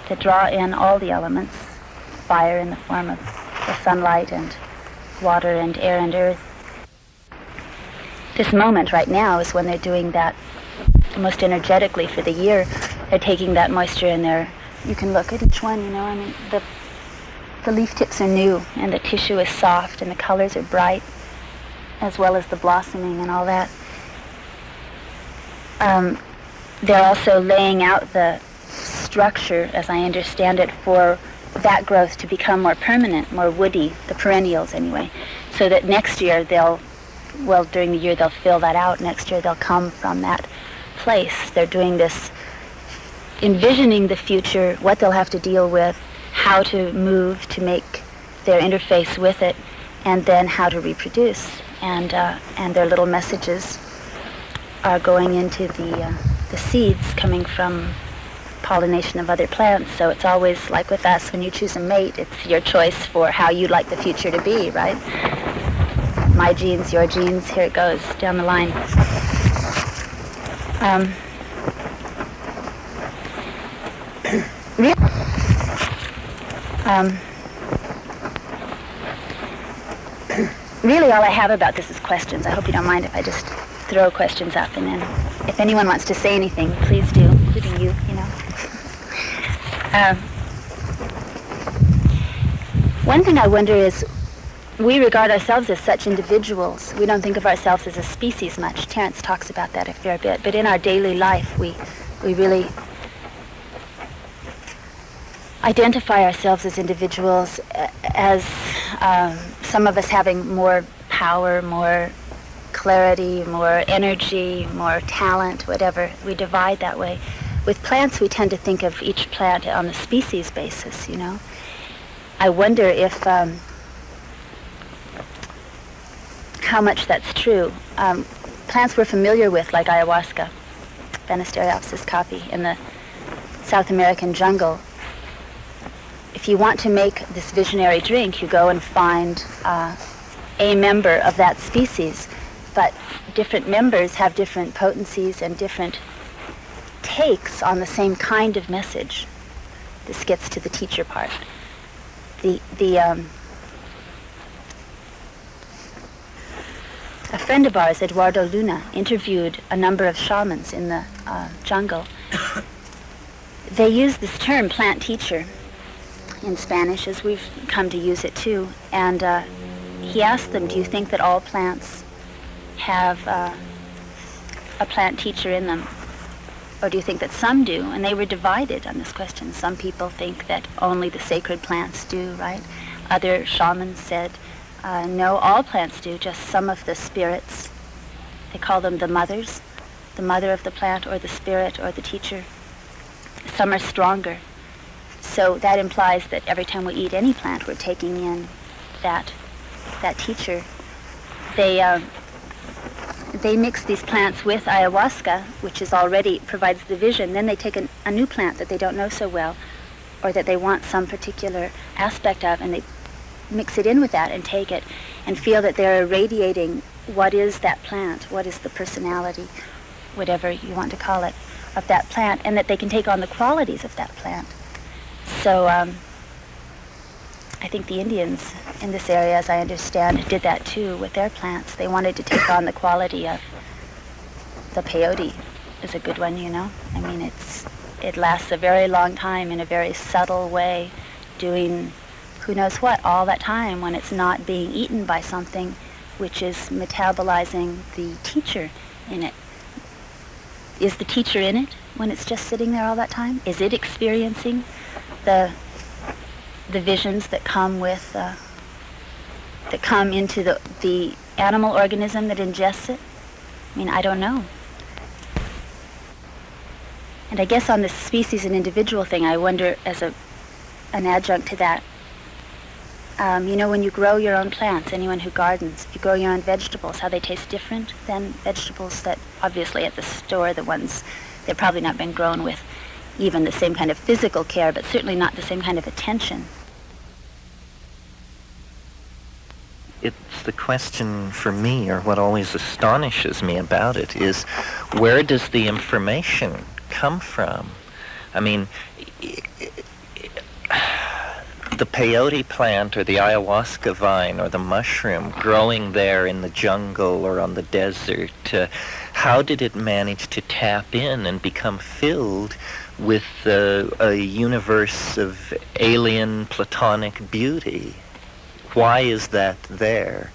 that draw in all the elements, fire in the form of the sunlight and water and air and earth. This moment right now is when they're doing that most energetically for the year. They're taking that moisture in there. You can look at each one, the leaf tips are new, and the tissue is soft, and the colors are bright, as well as the blossoming and all that. They're also laying out the structure, as I understand it, for that growth to become more permanent, more woody, the perennials anyway, so that next year during the year they'll fill that out. Next year they'll come from that place. They're doing this, envisioning the future, what they'll have to deal with, how to move to make their interface with it, and then how to reproduce. And their little messages are going into the seeds coming from pollination of other plants. So it's always like with us, when you choose a mate, it's your choice for how you'd like the future to be, right? My genes, your genes, here it goes down the line. Really all I have about this is questions. I hope you don't mind if I just throw questions up, and then if anyone wants to say anything, please do, including you, One thing I wonder is, we regard ourselves as such individuals. We don't think of ourselves as a species much. Terence talks about that a fair bit. But in our daily life, we really identify ourselves as individuals, as some of us having more power, more clarity, more energy, more talent, whatever. We divide that way. With plants, we tend to think of each plant on a species basis, I wonder if how much that's true. Plants we're familiar with, like ayahuasca, Banisteriopsis caapi, in the South American jungle. If you want to make this visionary drink, you go and find a member of that species, but different members have different potencies and different takes on the same kind of message. This gets to the teacher part. A friend of ours, Eduardo Luna, interviewed a number of shamans in the jungle. They use this term, plant teacher, in Spanish, as we've come to use it too. And he asked them, do you think that all plants have a plant teacher in them? Or do you think that some do? And they were divided on this question. Some people think that only the sacred plants do, right? Other shamans said, no, all plants do, just some of the spirits. They call them the mothers, the mother of the plant, or the spirit, or the teacher. Some are stronger. So that implies that every time we eat any plant, we're taking in that teacher. They mix these plants with ayahuasca, which is already provides the vision. Then they take a new plant that they don't know so well, or that they want some particular aspect of, and they mix it in with that and take it and feel that they're irradiating what is that plant, what is the personality, whatever you want to call it, of that plant, and that they can take on the qualities of that plant. So I think the Indians in this area, as I understand, did that too with their plants. They wanted to take on the quality of the peyote is a good one, I mean, it lasts a very long time in a very subtle way, doing who knows what all that time when it's not being eaten by something which is metabolizing the teacher in it. Is the teacher in it? when it's just sitting there all that time? Is it experiencing the visions that come with that come into the animal organism that ingests it? I mean, I don't know. And I guess on the species and individual thing, I wonder, as an adjunct to that, when you grow your own plants, anyone who gardens, if you grow your own vegetables, how they taste different than vegetables that, obviously at the store, the ones, they've probably not been grown with even the same kind of physical care, but certainly not the same kind of attention. It's the question for me, or what always astonishes me about it, is where does the information come from? I mean, the peyote plant or the ayahuasca vine or the mushroom growing there in the jungle or on the desert, how did it manage to tap in and become filled with a universe of alien platonic beauty? Why is that there?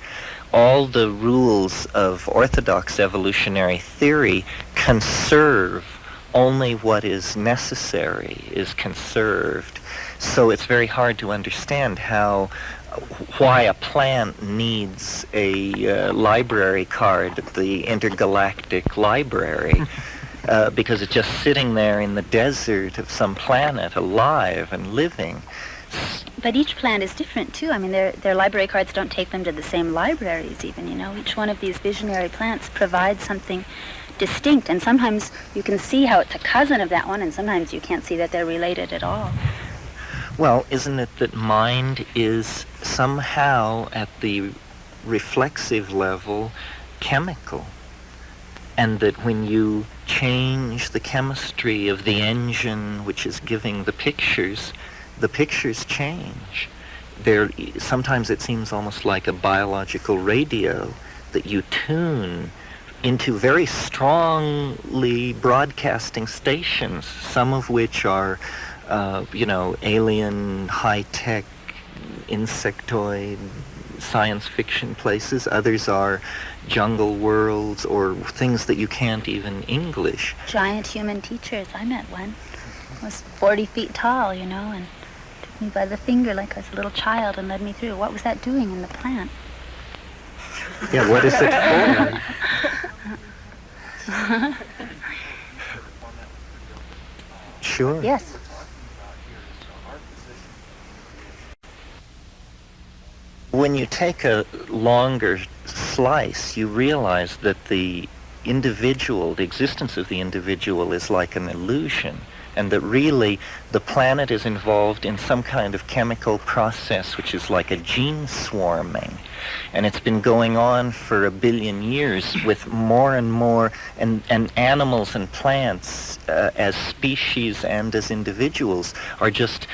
All the rules of orthodox evolutionary theory conserve only what is necessary is conserved. So it's very hard to understand why a plant needs a library card at the intergalactic library. Because it's just sitting there in the desert of some planet, alive and living. But each plant is different too. I mean, their library cards don't take them to the same libraries even, Each one of these visionary plants provides something distinct, and sometimes you can see how it's a cousin of that one, and sometimes you can't see that they're related at all. Well, isn't it that mind is somehow at the reflexive level chemical? And that when you change the chemistry of the engine which is giving the pictures change. Sometimes it seems almost like a biological radio that you tune into very strongly broadcasting stations, some of which are, alien, high-tech, insectoid, science fiction places. Others are jungle worlds or things that you can't even English. Giant human teachers. I met one. Was 40 feet tall, and took me by the finger like I was a little child and led me through. What was that doing in the plant? Yeah, what is it for? Sure. Yes. When you take a longer slice, you realize that the existence of the individual is like an illusion, and that really the planet is involved in some kind of chemical process which is like a gene swarming. And it's been going on for 1 billion years with more and more, and animals and plants as species and as individuals are just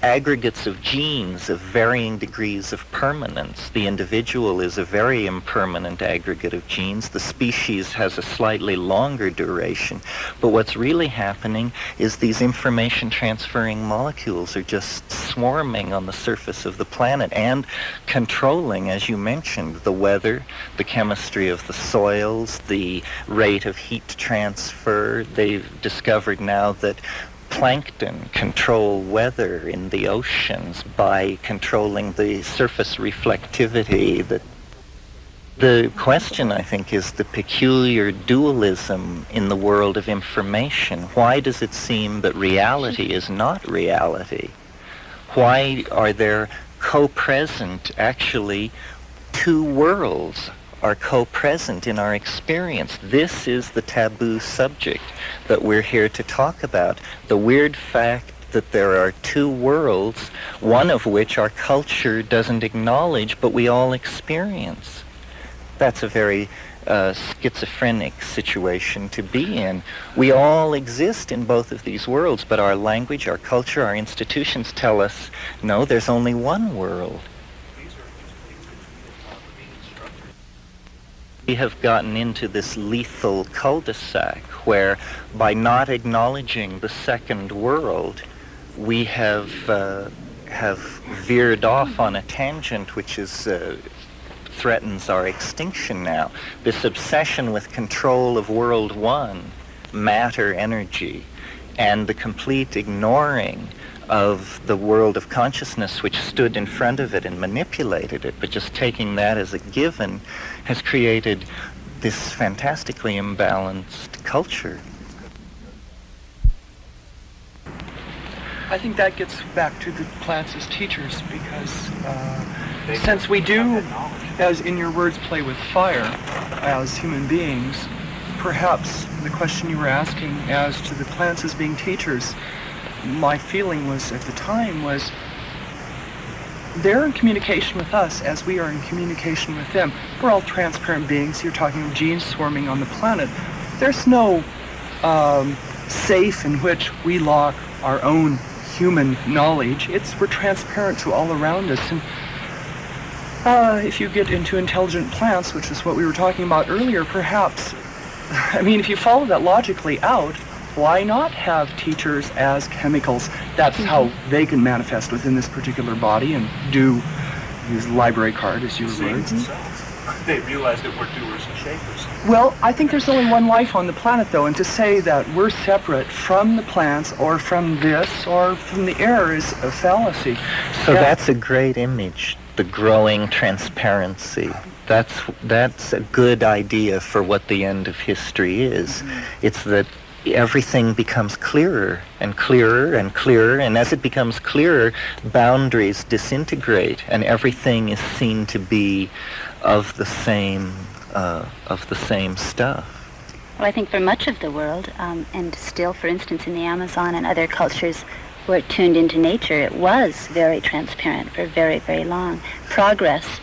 aggregates of genes of varying degrees of permanence. The individual is a very impermanent aggregate of genes. The species has a slightly longer duration. But what's really happening is these information transferring molecules are just swarming on the surface of the planet and controlling, as you mentioned, the weather, the chemistry of the soils, the rate of heat transfer. They've discovered now that plankton control weather in the oceans by controlling the surface reflectivity. The question, I think, is the peculiar dualism in the world of information. Why does it seem that reality is not reality? Why are there co-present, actually, two worlds are co-present in our experience? This is the taboo subject that we're here to talk about. The weird fact that there are two worlds, one of which our culture doesn't acknowledge, but we all experience. That's a very schizophrenic situation to be in. We all exist in both of these worlds, but our language, our culture, our institutions tell us, no, there's only one world. We have gotten into this lethal cul-de-sac where, by not acknowledging the second world, we have veered off on a tangent which is threatens our extinction now. This obsession with control of World One matter energy, and the complete ignoring of the world of consciousness which stood in front of it and manipulated it, but just taking that as a given, has created this fantastically imbalanced culture. I think that gets back to the plants as teachers, because since we do, as in your words, play with fire as human beings, perhaps the question you were asking as to the plants as being teachers, my feeling was at the time was they're in communication with us as we are in communication with them. We're all transparent beings. You're talking of genes swarming on the planet. There's no safe in which we lock our own human knowledge. We're transparent to all around us. And if you get into intelligent plants, which is what we were talking about earlier, perhaps, I mean, if you follow that logically out, why not have teachers as chemicals? That's how they can manifest within this particular body and use library card, as your words. They realize that we're doers and shapers. Well, I think there's only one life on the planet, though, and to say that we're separate from the plants or from this or from the air is a fallacy. So that's a great image, the growing transparency. That's a good idea for what the end of history is. It's that everything becomes clearer and clearer and clearer, and as it becomes clearer, boundaries disintegrate, and everything is seen to be of the same stuff. Well, I think for much of the world, and still, for instance, in the Amazon and other cultures where it tuned into nature, it was very transparent for very, very long. Progress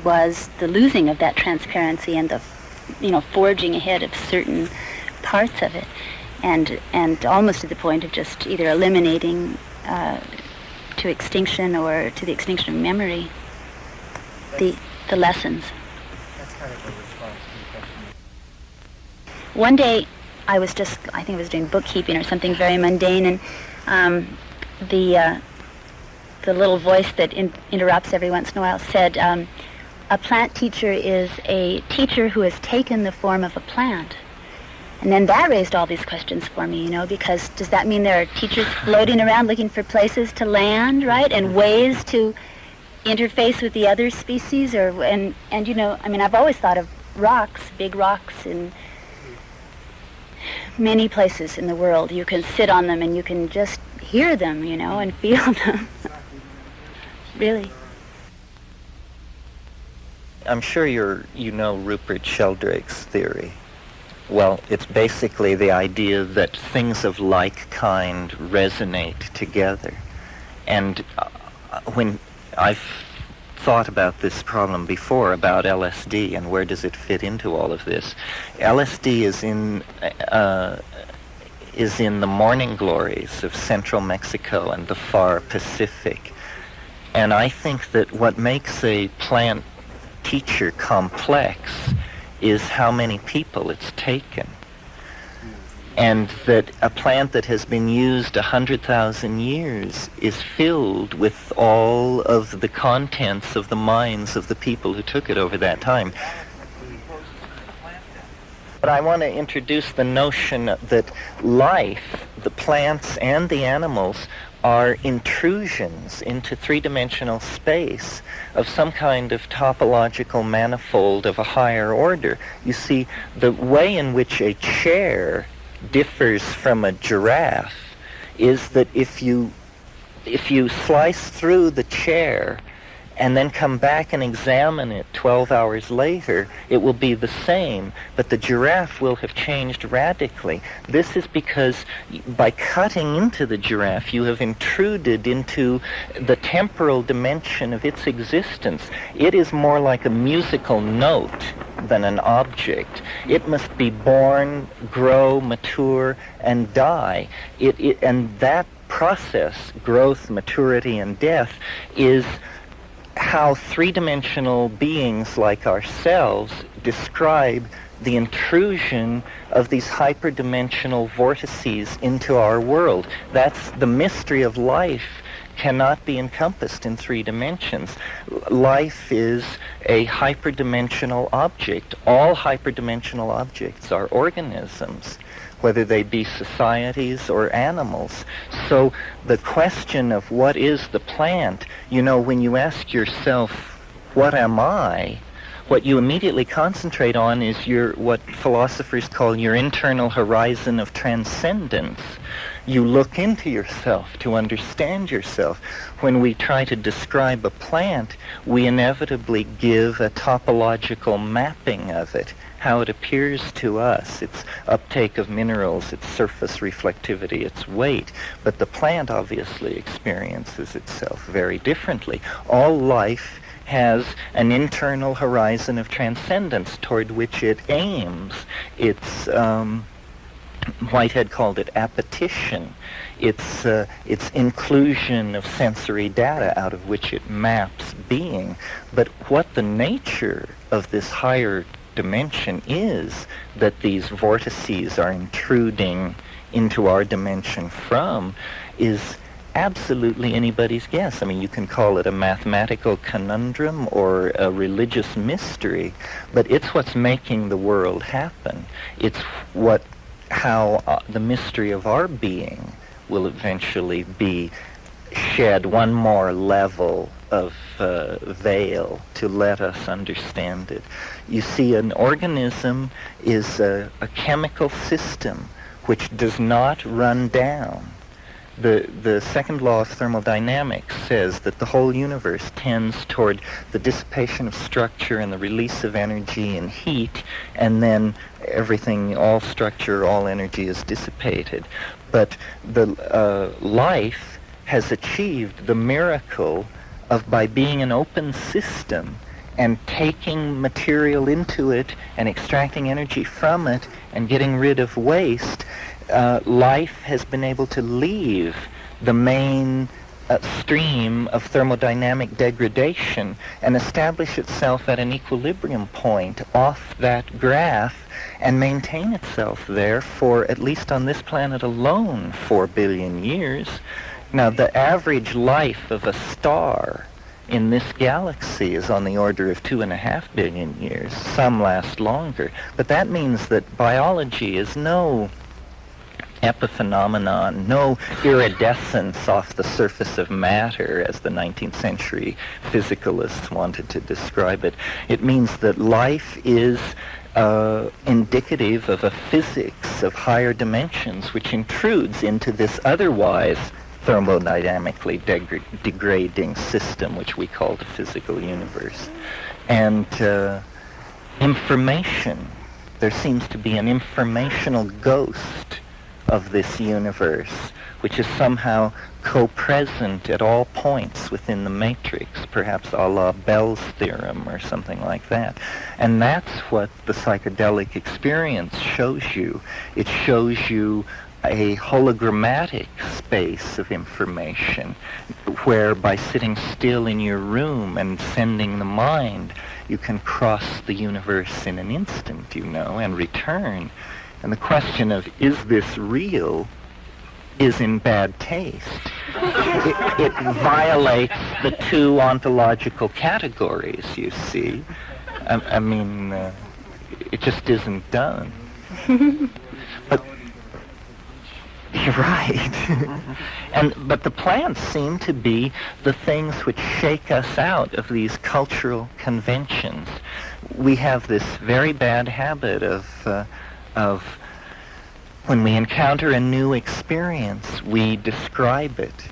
was the losing of that transparency and the, forging ahead of certain parts of it, and almost to the point of just either eliminating to extinction or to the extinction of memory the lessons. That's kind of a response to the question. One day, I think I was doing bookkeeping or something very mundane, and the little voice that interrupts every once in a while said, a plant teacher is a teacher who has taken the form of a plant. And then that raised all these questions for me, because does that mean there are teachers floating around looking for places to land, right, and ways to interface with the other species, and I've always thought of rocks, big rocks in many places in the world. You can sit on them and you can just hear them, and feel them. Really. I'm sure you know Rupert Sheldrake's theory. Well, it's basically the idea that things of like kind resonate together. And when I've thought about this problem before, about LSD and where does it fit into all of this, LSD is in the morning glories of central Mexico and the far Pacific. And I think that what makes a plant teacher complex is how many people it's taken. And that a plant that has been used 100,000 years is filled with all of the contents of the minds of the people who took it over that time. But I want to introduce the notion that life, the plants and the animals, are intrusions into three-dimensional space of some kind of topological manifold of a higher order. You see, the way in which a chair differs from a giraffe is that if you slice through the chair and then come back and examine it 12 hours later, it will be the same, but the giraffe will have changed radically. This is because by cutting into the giraffe, you have intruded into the temporal dimension of its existence. It is more like a musical note than an object. It must be born, grow, mature, and die. And that process, growth, maturity, and death, is how three-dimensional beings like ourselves describe the intrusion of these hyperdimensional vortices into our world. That's the mystery of life, cannot be encompassed in 3 dimensions. Life is a hyperdimensional object. All hyperdimensional objects are organisms, whether they be societies or animals. So the question of what is the plant, when you ask yourself, what am I? What you immediately concentrate on is what philosophers call your internal horizon of transcendence. You look into yourself to understand yourself. When we try to describe a plant, we inevitably give a topological mapping of it, how it appears to us, its uptake of minerals, its surface reflectivity, its weight. But the plant obviously experiences itself very differently. All life has an internal horizon of transcendence toward which it aims. It's Whitehead called it appetition. It's inclusion of sensory data out of which it maps being. But what the nature of this higher dimension is that these vortices are intruding into our dimension from is absolutely anybody's guess. I mean, you can call it a mathematical conundrum or a religious mystery, but it's what's making the world happen. It's how the mystery of our being will eventually be shed one more level of veil to let us understand it. You see, an organism is a chemical system which does not run down. The second law of thermodynamics says that the whole universe tends toward the dissipation of structure and the release of energy and heat, and then everything, all structure, all energy is dissipated. But the life has achieved the miracle of, by being an open system and taking material into it and extracting energy from it and getting rid of waste, life has been able to leave the main stream of thermodynamic degradation and establish itself at an equilibrium point off that graph and maintain itself there for, at least on this planet alone, 4 billion years. Now, the average life of a star in this galaxy is on the order of 2.5 billion years. Some last longer. But that means that biology is no epiphenomenon, no iridescence off the surface of matter, as the 19th century physicalists wanted to describe it. It means that life is indicative of a physics of higher dimensions which intrudes into this otherwise thermodynamically degrading system which we call the physical universe. And information, there seems to be an informational ghost of this universe, which is somehow co-present at all points within the matrix, perhaps a la Bell's theorem or something like that. And that's what the psychedelic experience shows you. It shows you a hologrammatic space of information where, by sitting still in your room and sending the mind, you can cross the universe in an instant, and return. And the question of, is this real, is in bad taste. It violates the 2 ontological categories, you see. I mean, it just isn't done. But you're right. But the plants seem to be the things which shake us out of these cultural conventions. We have this very bad habit of when we encounter a new experience, we describe it.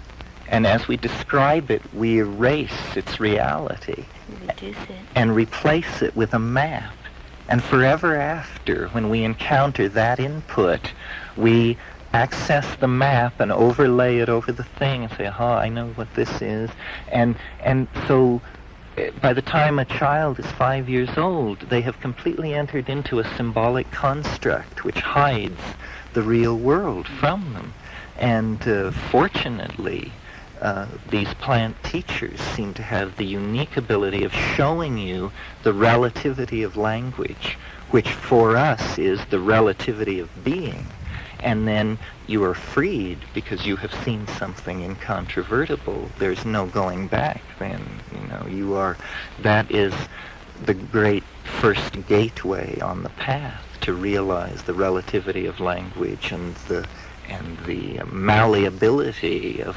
And as we describe it, we erase its reality. Reduce it. And replace it with a map. And forever after, when we encounter that input, we access the map and overlay it over the thing and say, aha, I know what this is. And so by the time a child is 5 years old, they have completely entered into a symbolic construct which hides the real world from them. And fortunately, these plant teachers seem to have the unique ability of showing you the relativity of language, which for us is the relativity of being. and then you are freed because you have seen something incontrovertible. There's no going back then. That is the great first gateway on the path to realize the relativity of language and the malleability of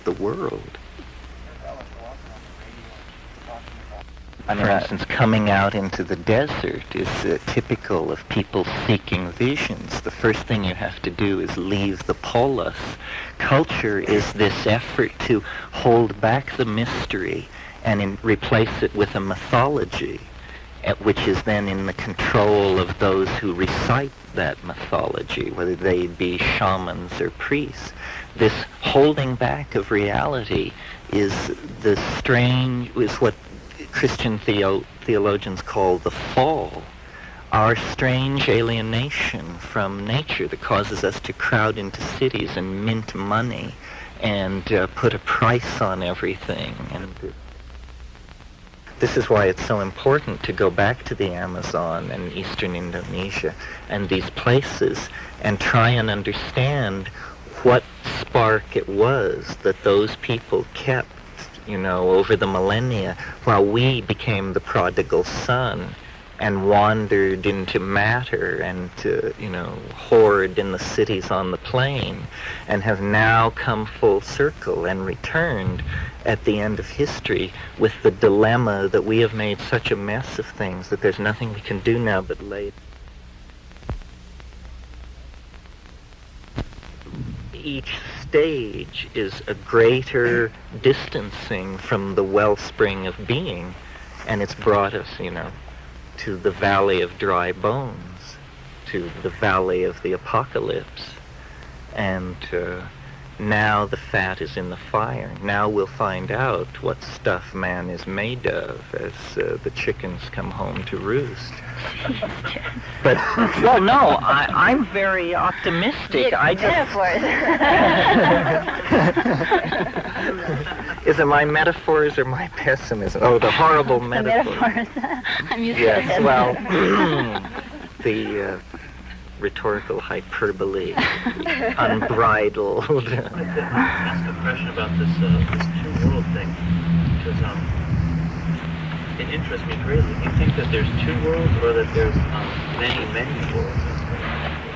the world. For instance, coming out into the desert is typical of people seeking visions. The first thing you have to do is leave the polis. Culture is this effort to hold back the mystery and replace it with a mythology, which is then in the control of those who recite that mythology, whether they be shamans or priests. This holding back of reality is what Christian theologians call the fall, our strange alienation from nature that causes us to crowd into cities and mint money and put a price on everything. And this is why it's so important to go back to the Amazon and eastern Indonesia and these places and try and understand what spark it was that those people kept, over the millennia, while we became the prodigal son and wandered into matter and hoard in the cities on the plain, and have now come full circle and returned at the end of history with the dilemma that we have made such a mess of things that there's nothing we can do now but lay. Each stage is a greater distancing from the wellspring of being, and it's brought us, to the valley of dry bones, to the valley of the apocalypse, and now the fat is in the fire. Now we'll find out what stuff man is made of as the chickens come home to roost. But, well, no, I'm very optimistic. Is it my metaphors or my pessimism? Oh, the horrible metaphors. I'm used to yes, it. Well, the rhetorical hyperbole, unbridled. Just a question about this two-world thing, because it interests me greatly. Do you think that there's two worlds, or that there's many worlds?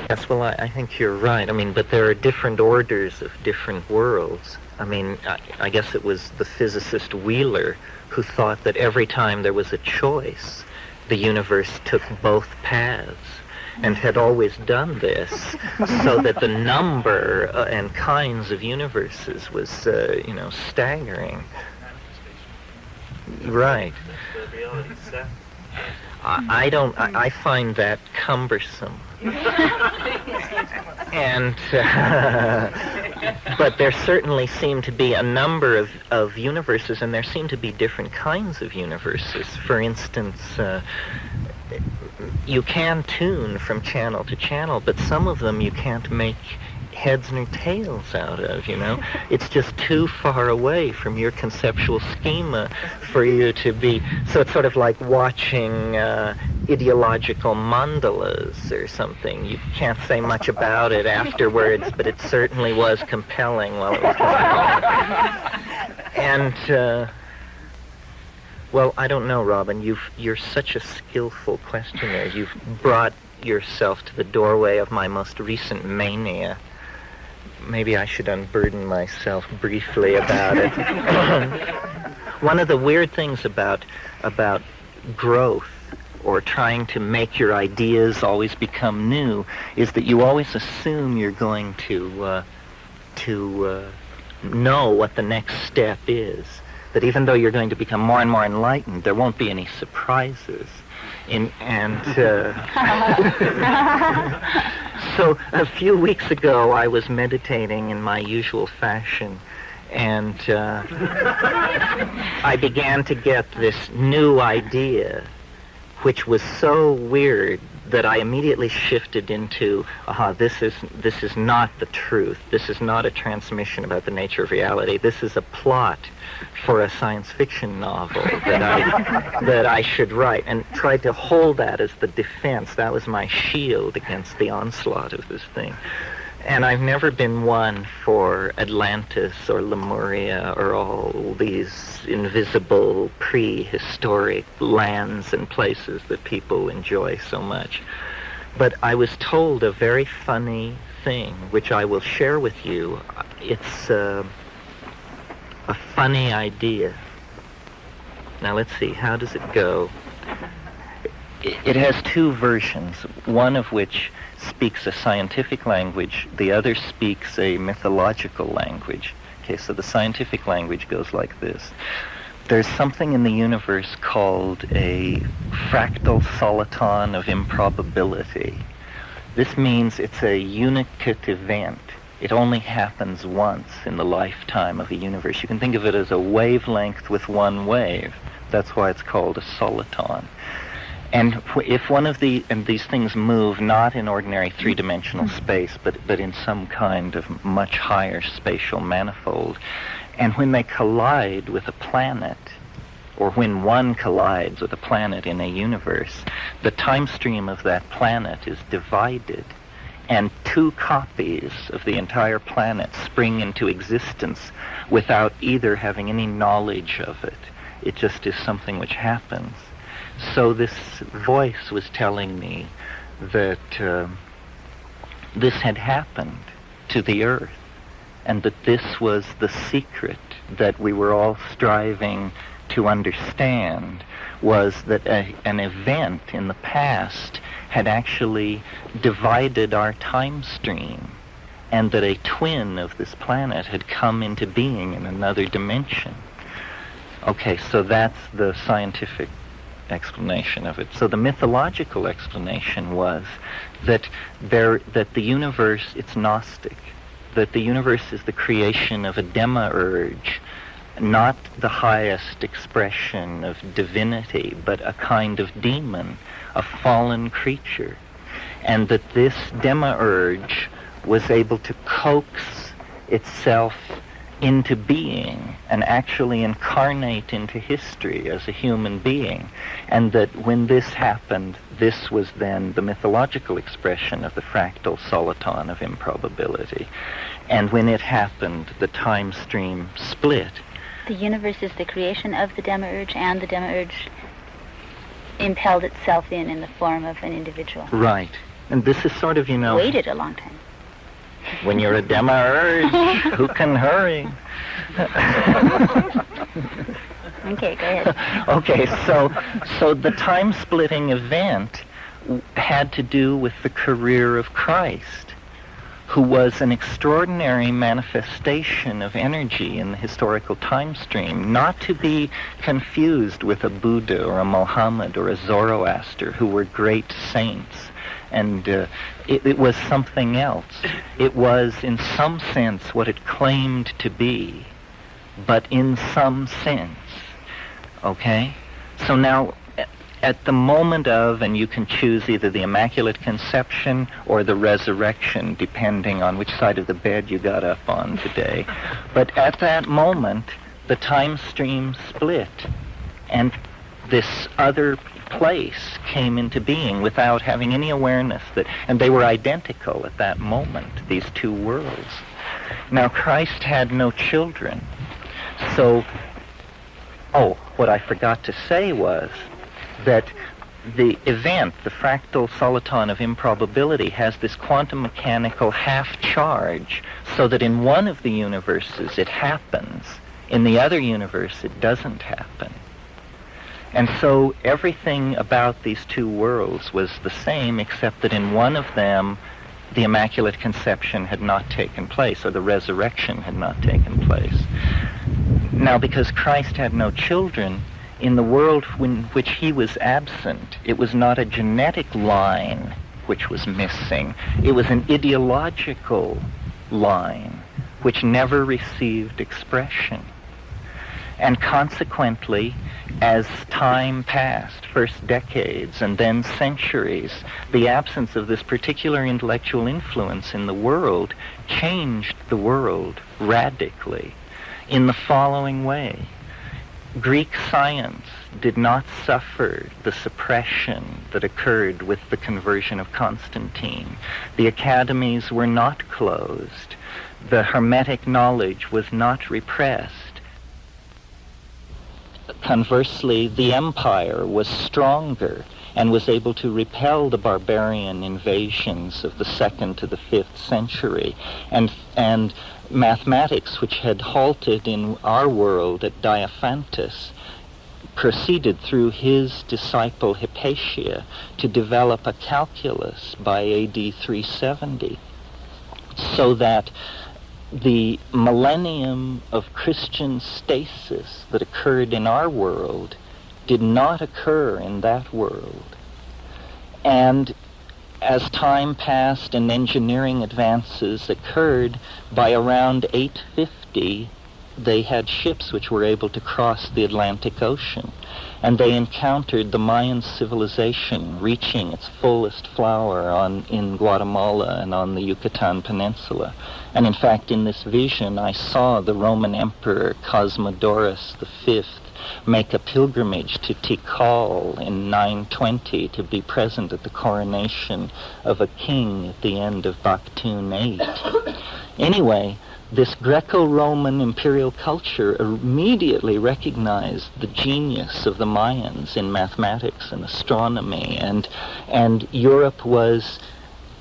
Yes, well, I think you're right. But there are different orders of different worlds. I guess it was the physicist Wheeler who thought that every time there was a choice, the universe took both paths, and had always done this, so that the number and kinds of universes was, staggering. Right. The reality set. I find that cumbersome. And but there certainly seem to be a number of universes, and there seem to be different kinds of universes. For instance, you can tune from channel to channel, but some of them you can't make heads nor tails out of, It's just too far away from your conceptual schema for you to be. So it's sort of like watching ideological mandalas or something. You can't say much about it afterwards, but it certainly was compelling while it was going on. And well, I don't know, Robin. You're such a skillful questioner. You've brought yourself to the doorway of my most recent mania. Maybe I should unburden myself briefly about it. One of the weird things about growth, or trying to make your ideas always become new, is that you always assume you're going to know what the next step is. That even though you're going to become more and more enlightened, there won't be any surprises. So a few weeks ago, I was meditating in my usual fashion, and I began to get this new idea, which was so weird that I immediately shifted into, this is not the truth. This is not a transmission about the nature of reality. This is a plot for a science fiction novel that I should write, and tried to hold that as the defense. That was my shield against the onslaught of this thing. And I've never been one for Atlantis or Lemuria or all these invisible prehistoric lands and places that people enjoy so much. But I was told a very funny thing, which I will share with you. It's a funny idea. Now let's see, how does it go? It has two versions, one of which speaks a scientific language, the other speaks a mythological language. Okay, so the scientific language goes like this. There's something in the universe called a fractal soliton of improbability. This means it's a unicate event. It only happens once in the lifetime of a universe. You can think of it as a wavelength with one wave. That's why it's called a soliton. And if one of these things move not in ordinary three-dimensional space, but in some kind of much higher spatial manifold, and when they collide with a planet, or when one collides with a planet in a universe, the time stream of that planet is divided, and two copies of the entire planet spring into existence without either having any knowledge of it. It just is something which happens. So this voice was telling me that this had happened to the Earth, and that this was the secret that we were all striving to understand, was that an event in the past had actually divided our time stream, and that a twin of this planet had come into being in another dimension. Okay, so that's the scientific explanation of it. So the mythological explanation was that the universe, it's Gnostic, that the universe is the creation of a demiurge, not the highest expression of divinity, but a kind of demon, a fallen creature, and that this demiurge was able to coax itself into being and actually incarnate into history as a human being, and that when this happened, this was then the mythological expression of the fractal soliton of improbability. And when it happened, the time stream split. The universe is the creation of the demiurge, and the demiurge impelled itself in the form of an individual. Right. And this is sort of, Waited a long time. When you're a demiurge, who can hurry? Okay, go ahead. Okay, so the time-splitting event had to do with the career of Christ, who was an extraordinary manifestation of energy in the historical time stream, not to be confused with a Buddha or a Mohammed or a Zoroaster, who were great saints. And it was something else. It was, in some sense, what it claimed to be, but in some sense. Okay? So now, at the moment of, and you can choose either the Immaculate Conception or the Resurrection, depending on which side of the bed you got up on today. But at that moment, the time stream split, and this other place came into being without having any awareness that, and they were identical at that moment, these two worlds. Now, Christ had no children, so, what I forgot to say was that the event, the fractal soliton of improbability, has this quantum mechanical half charge, so that in one of the universes it happens, in the other universe it doesn't happen. And so everything about these two worlds was the same, except that in one of them the Immaculate Conception had not taken place, or the resurrection had not taken place. Now, because Christ had no children, in the world in which he was absent, it was not a genetic line which was missing. It was an ideological line which never received expression. And consequently, as time passed, first decades and then centuries, the absence of this particular intellectual influence in the world changed the world radically. in the following way. Greek science did not suffer the suppression that occurred with the conversion of Constantine. The academies were not closed. The Hermetic knowledge was not repressed. Conversely, the empire was stronger and was able to repel the barbarian invasions of the 2nd to the 5th century. And mathematics, which had halted in our world at Diophantus, proceeded through his disciple Hypatia to develop a calculus by AD 370, so that the millennium of Christian stasis that occurred in our world did not occur in that world. And as time passed and engineering advances occurred, by around 850, they had ships which were able to cross the Atlantic Ocean. And they encountered the Mayan civilization reaching its fullest flower in Guatemala and on the Yucatan Peninsula. And in fact, in this vision, I saw the Roman Emperor Cosmodorus V make a pilgrimage to Tikal in 920 to be present at the coronation of a king at the end of Baktun 8. Anyway, this Greco-Roman imperial culture immediately recognized the genius of the Mayans in mathematics and astronomy, and Europe was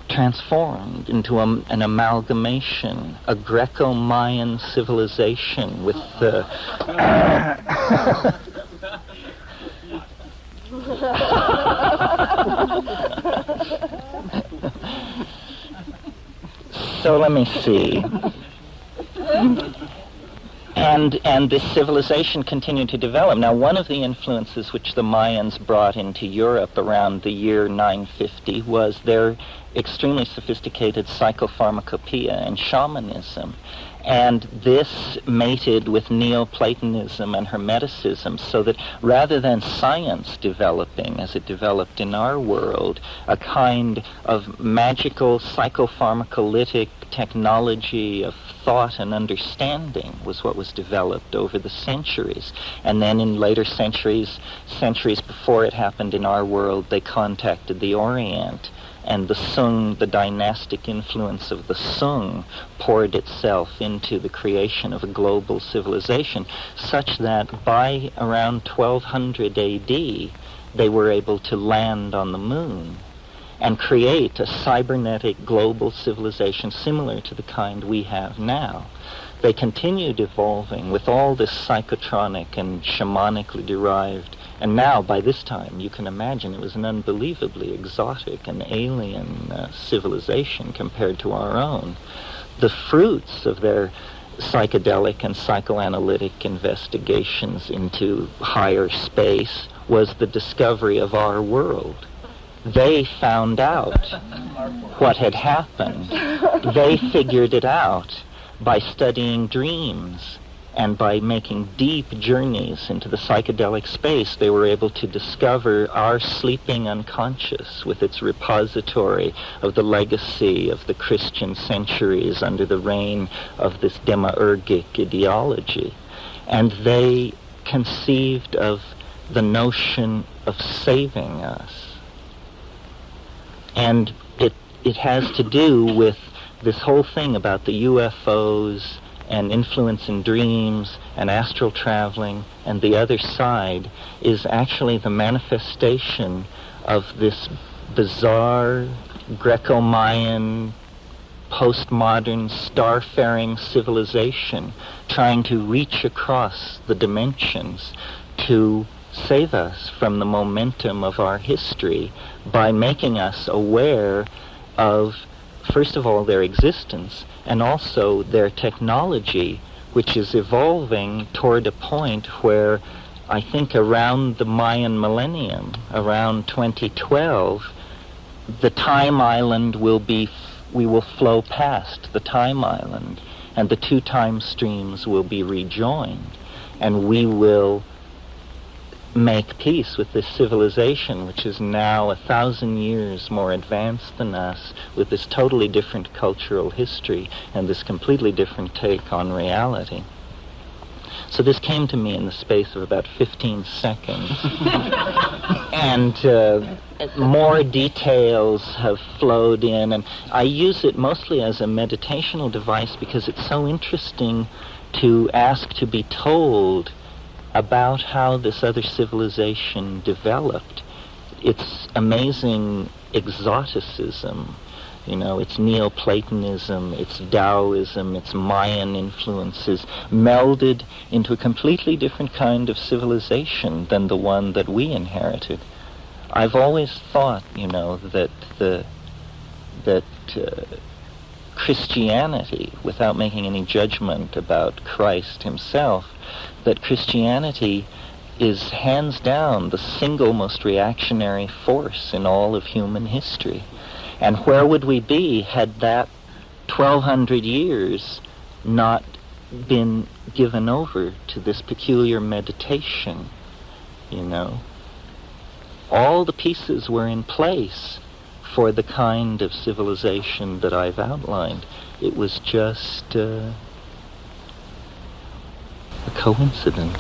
transformed into an amalgamation, a Greco-Mayan civilization with the... So let me see. And this civilization continued to develop. Now, one of the influences which the Mayans brought into Europe around the year 950 was their extremely sophisticated psychopharmacopoeia and shamanism. And this mated with Neoplatonism and Hermeticism, so that rather than science developing as it developed in our world, a kind of magical psychopharmacolytic technology of thought and understanding was what was developed over the centuries. And then in later centuries before it happened in our world, they contacted the Orient. And the Sung, the dynastic influence of the Sung, poured itself into the creation of a global civilization, such that by around 1200 AD, they were able to land on the moon and create a cybernetic global civilization similar to the kind we have now. They continued evolving with all this psychotronic and shamanically derived. And now, by this time, you can imagine it was an unbelievably exotic and alien civilization compared to our own. The fruits of their psychedelic and psychoanalytic investigations into higher space was the discovery of our world. They found out what had happened. They figured it out by studying dreams. And by making deep journeys into the psychedelic space, they were able to discover our sleeping unconscious with its repository of the legacy of the Christian centuries under the reign of this demiurgic ideology. And they conceived of the notion of saving us. And it has to do with this whole thing about the UFOs and influence in dreams and astral traveling, and the other side is actually the manifestation of this bizarre Greco-Mayan postmodern starfaring civilization trying to reach across the dimensions to save us from the momentum of our history by making us aware of, first of all, their existence, and also their technology, which is evolving toward a point where I think around the Mayan millennium, around 2012, the time island we will flow past the time island, and the two time streams will be rejoined, and we will make peace with this civilization, which is now 1,000 years more advanced than us, with this totally different cultural history and this completely different take on reality. So this came to me in the space of about 15 seconds. And more details have flowed in, and I use it mostly as a meditational device because it's so interesting to ask to be told about how this other civilization developed. Its amazing exoticism, its Neoplatonism, its Taoism, its Mayan influences melded into a completely different kind of civilization than the one that we inherited. I've always thought, that Christianity, without making any judgment about Christ himself, that Christianity is hands down the single most reactionary force in all of human history. And where would we be had that 1,200 years not been given over to this peculiar meditation, All the pieces were in place for the kind of civilization that I've outlined. It was just a coincidence.